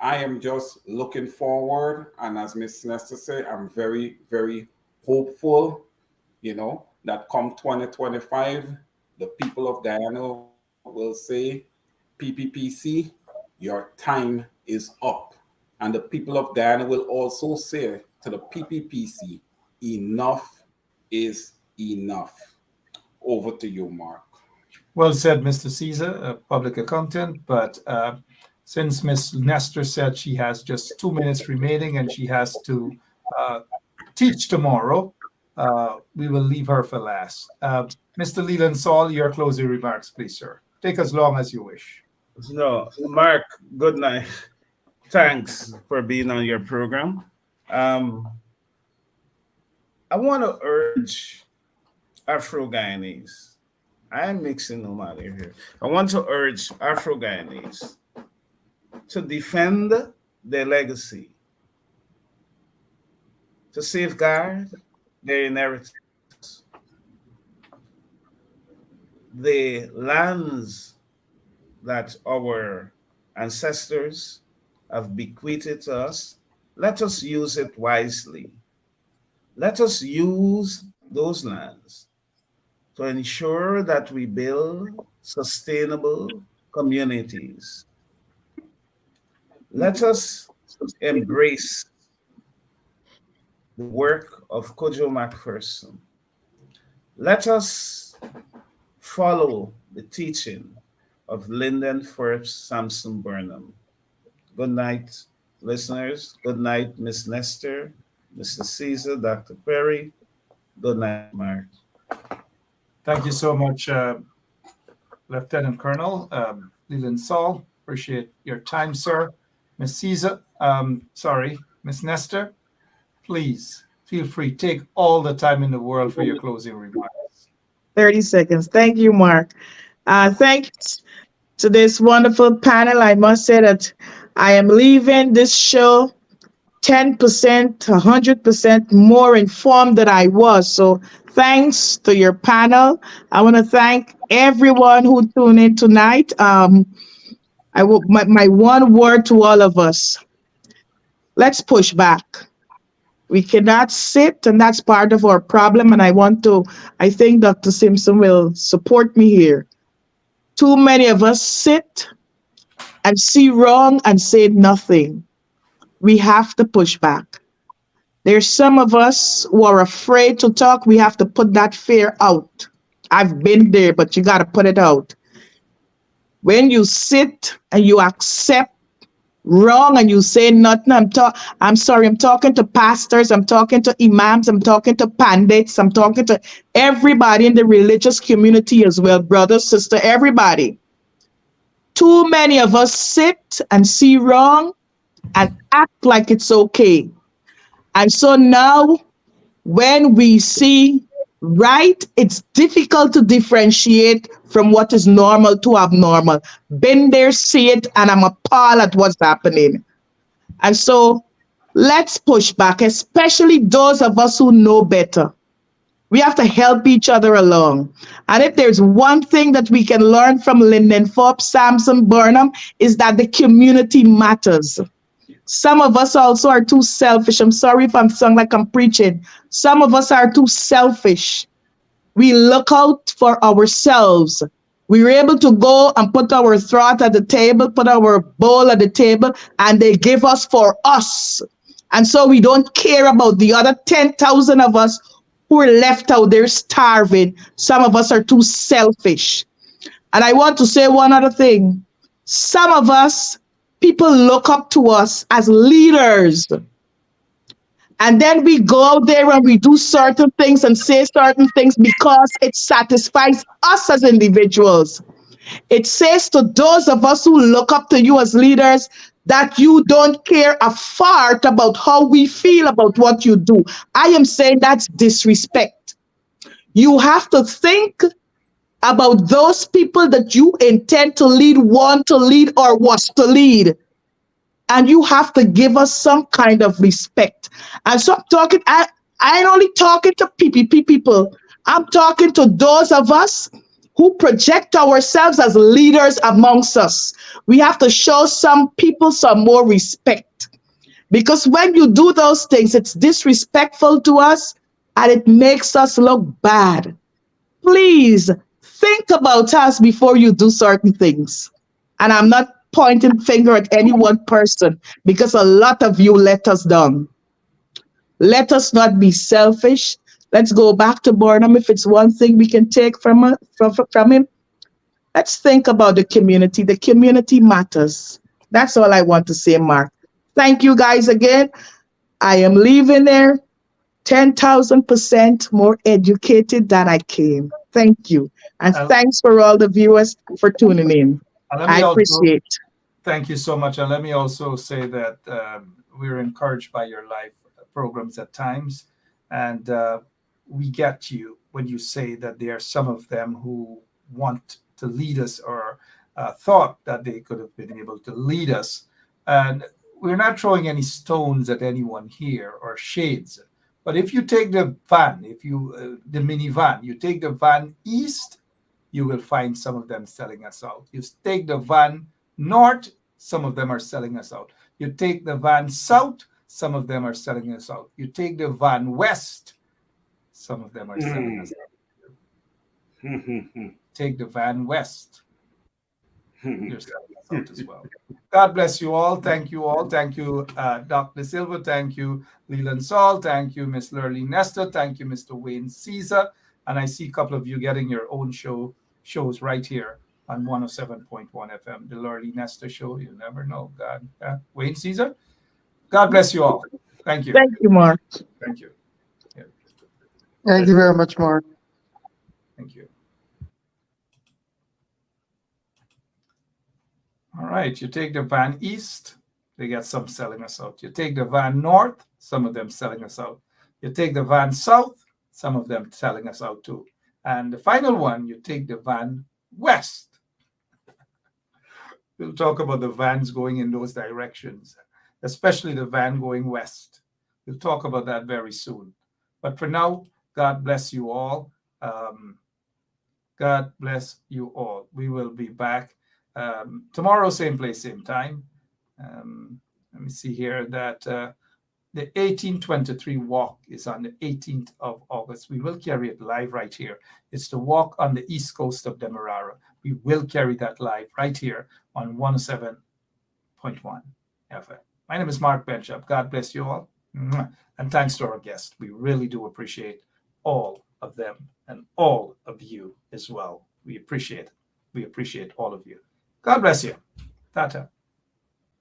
I am just looking forward. And as Ms. Nestor said, I'm very, very hopeful, that come 2025, the people of Guyana will say, PPPC, your time is up. And the people of Guyana will also say to the PPPC, enough is enough. Over to you, Mark. Well said, Mr. Caesar, a public accountant. But since Ms. Nestor said she has just 2 minutes remaining and she has to teach tomorrow, we will leave her for last. Mr. Leland Saul, your closing remarks, please, sir. Take as long as you wish. No, Mark, good night. Thanks for being on your program. I want to urge Afro-Guyanese. I'm mixing no matter here. I want to urge Afro-Guyanese to defend their legacy, to safeguard their inheritance, the lands that our ancestors have bequeathed to us. Let us use it wisely. Let us use those lands to ensure that we build sustainable communities. Let us embrace the work of Kojo McPherson. Let us follow the teaching of Lyndon Forbes Sampson Burnham. Good night, listeners. Good night, Ms. Nestor, Mr. Caesar, Dr. Perry. Good night, Mark. Thank you so much, Lieutenant Colonel Leland Saul. Appreciate your time, sir. Ms. Caesar, Ms. Nestor, please feel free. Take all the time in the world for your closing remarks. 30 seconds. Thank you, Mark. Thanks to this wonderful panel. I must say that I am leaving this show 10%, 100% more informed than I was. So thanks to your panel. I want to thank everyone who tuned in tonight. My one word to all of us: let's push back. We cannot sit, and that's part of our problem. And I think Dr. Simpson will support me here. Too many of us sit and see wrong and say nothing. We have to push back. There's some of us who are afraid to talk. We have to put that fear out. I've been there, but you got to put it out. When you sit and you accept wrong and you say nothing, I'm talking to pastors, I'm talking to imams, I'm talking to pandits, I'm talking to everybody in the religious community as well, brother, sister, everybody. Too many of us sit and see wrong and act like it's okay. And so now when we see right, it's difficult to differentiate from what is normal to abnormal. Been there, see it, and I'm appalled at what's happening. And so let's push back, especially those of us who know better. We have to help each other along. And if there's one thing that we can learn from Lyndon Forbes, Samson, Burnham, is that the community matters. Some of us also are too selfish. I'm sorry if I'm sounding like I'm preaching. Some of us are too selfish. We look out for ourselves. We were able to go and put our throat at the table, put our bowl at the table, and they give us for us. And so we don't care about the other 10,000 of us who are left out there starving. Some of us are too selfish. And I want to say one other thing. Some of us, people look up to us as leaders. And then we go out there and we do certain things and say certain things because it satisfies us as individuals. It says to those of us who look up to you as leaders that you don't care a fart about how we feel about what you do. I am saying that's disrespect. You have to think about those people that you intend to lead, want to lead, or was to lead. And you have to give us some kind of respect. And so I'm talking, I ain't only talking to PPP people. I'm talking to those of us who project ourselves as leaders amongst us. We have to show some people some more respect. Because when you do those things, it's disrespectful to us and it makes us look bad. Please think about us before you do certain things. And I'm not pointing finger at any one person because a lot of you let us down. Let us not be selfish. Let's go back to Burnham. If it's one thing we can take from him, let's think about the community. The community matters. That's all I want to say, Mark. Thank you guys again. I am leaving there 10,000% more educated than I came. Thank you. And thanks for all the viewers for tuning in. I appreciate. Thank you so much. And let me also say that we're encouraged by your live programs at times. And we get you when you say that there are some of them who want to lead us or thought that they could have been able to lead us. And we're not throwing any stones at anyone here or shades. But if you take the van, the minivan, you take the van east, you will find some of them selling us out. You take the van north, some of them are selling us out. You take the van south, some of them are selling us out. You take the van west, some of them are selling us out. Take the van west, you're selling us out as well. God bless you all. Thank you all. Thank you, Dr. Silva. Thank you, Leland Saul. Thank you, Miss Lurley Nestor. Thank you, Mr. Wayne Caesar. And I see a couple of you getting your own shows right here on 107.1 FM, the Lurley Nestor Show. You never know. God, Wayne Caesar. God bless you all. Thank you. Thank you, Mark. Thank you. Yeah. Thank you very much, Mark. Thank you. All right, you take the van east, they get some selling us out. You take the van north, some of them selling us out. You take the van south, some of them selling us out too. And the final one, you take the van west. We'll talk about the vans going in those directions, especially the van going west. We'll talk about that very soon. But for now, God bless you all. God bless you all. We will be back tomorrow, same place, same time. Let me see here that the 1823 walk is on the 18th of August. We will carry it live right here. It's the walk on the east coast of Demerara. We will carry that live right here on 107.1 FM. My name is Mark Benchop. God bless you all. And thanks to our guests. We really do appreciate all of them and all of you as well. We appreciate it. We appreciate all of you. God bless you. Tata.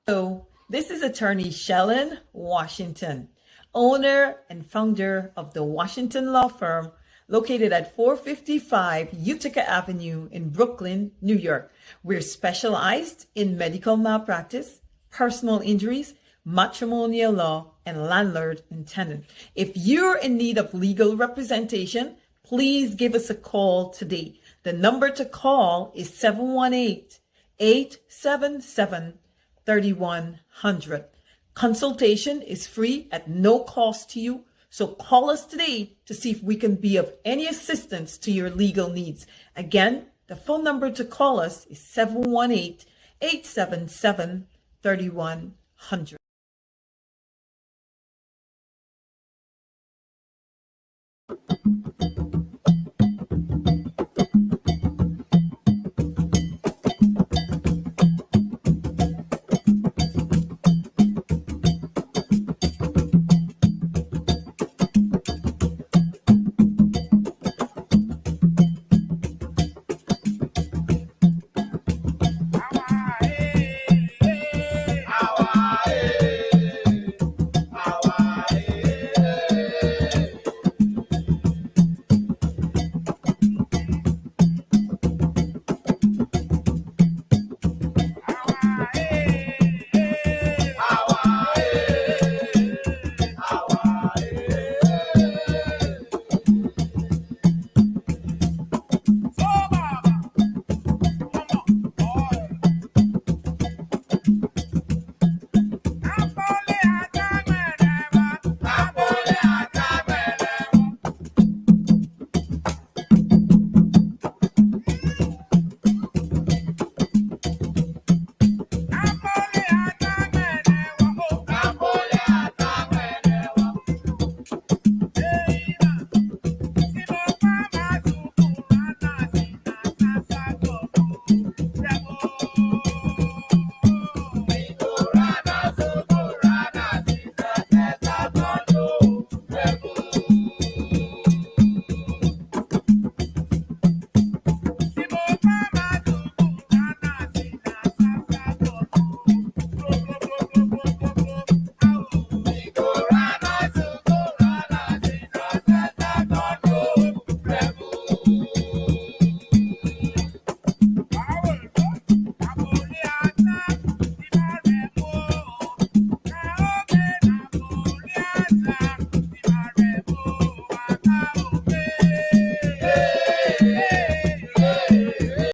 So, this is attorney Shellen Washington, owner and founder of the Washington Law Firm, located at 455 Utica Avenue in Brooklyn, New York. We're specialized in medical malpractice, personal injuries, matrimonial law, and landlord and tenant. If you're in need of legal representation, please give us a call today. The number to call is 718-877-3100. Consultation is free at no cost to you. So call us today to see if we can be of any assistance to your legal needs. Again, the phone number to call us is 718-877-3100.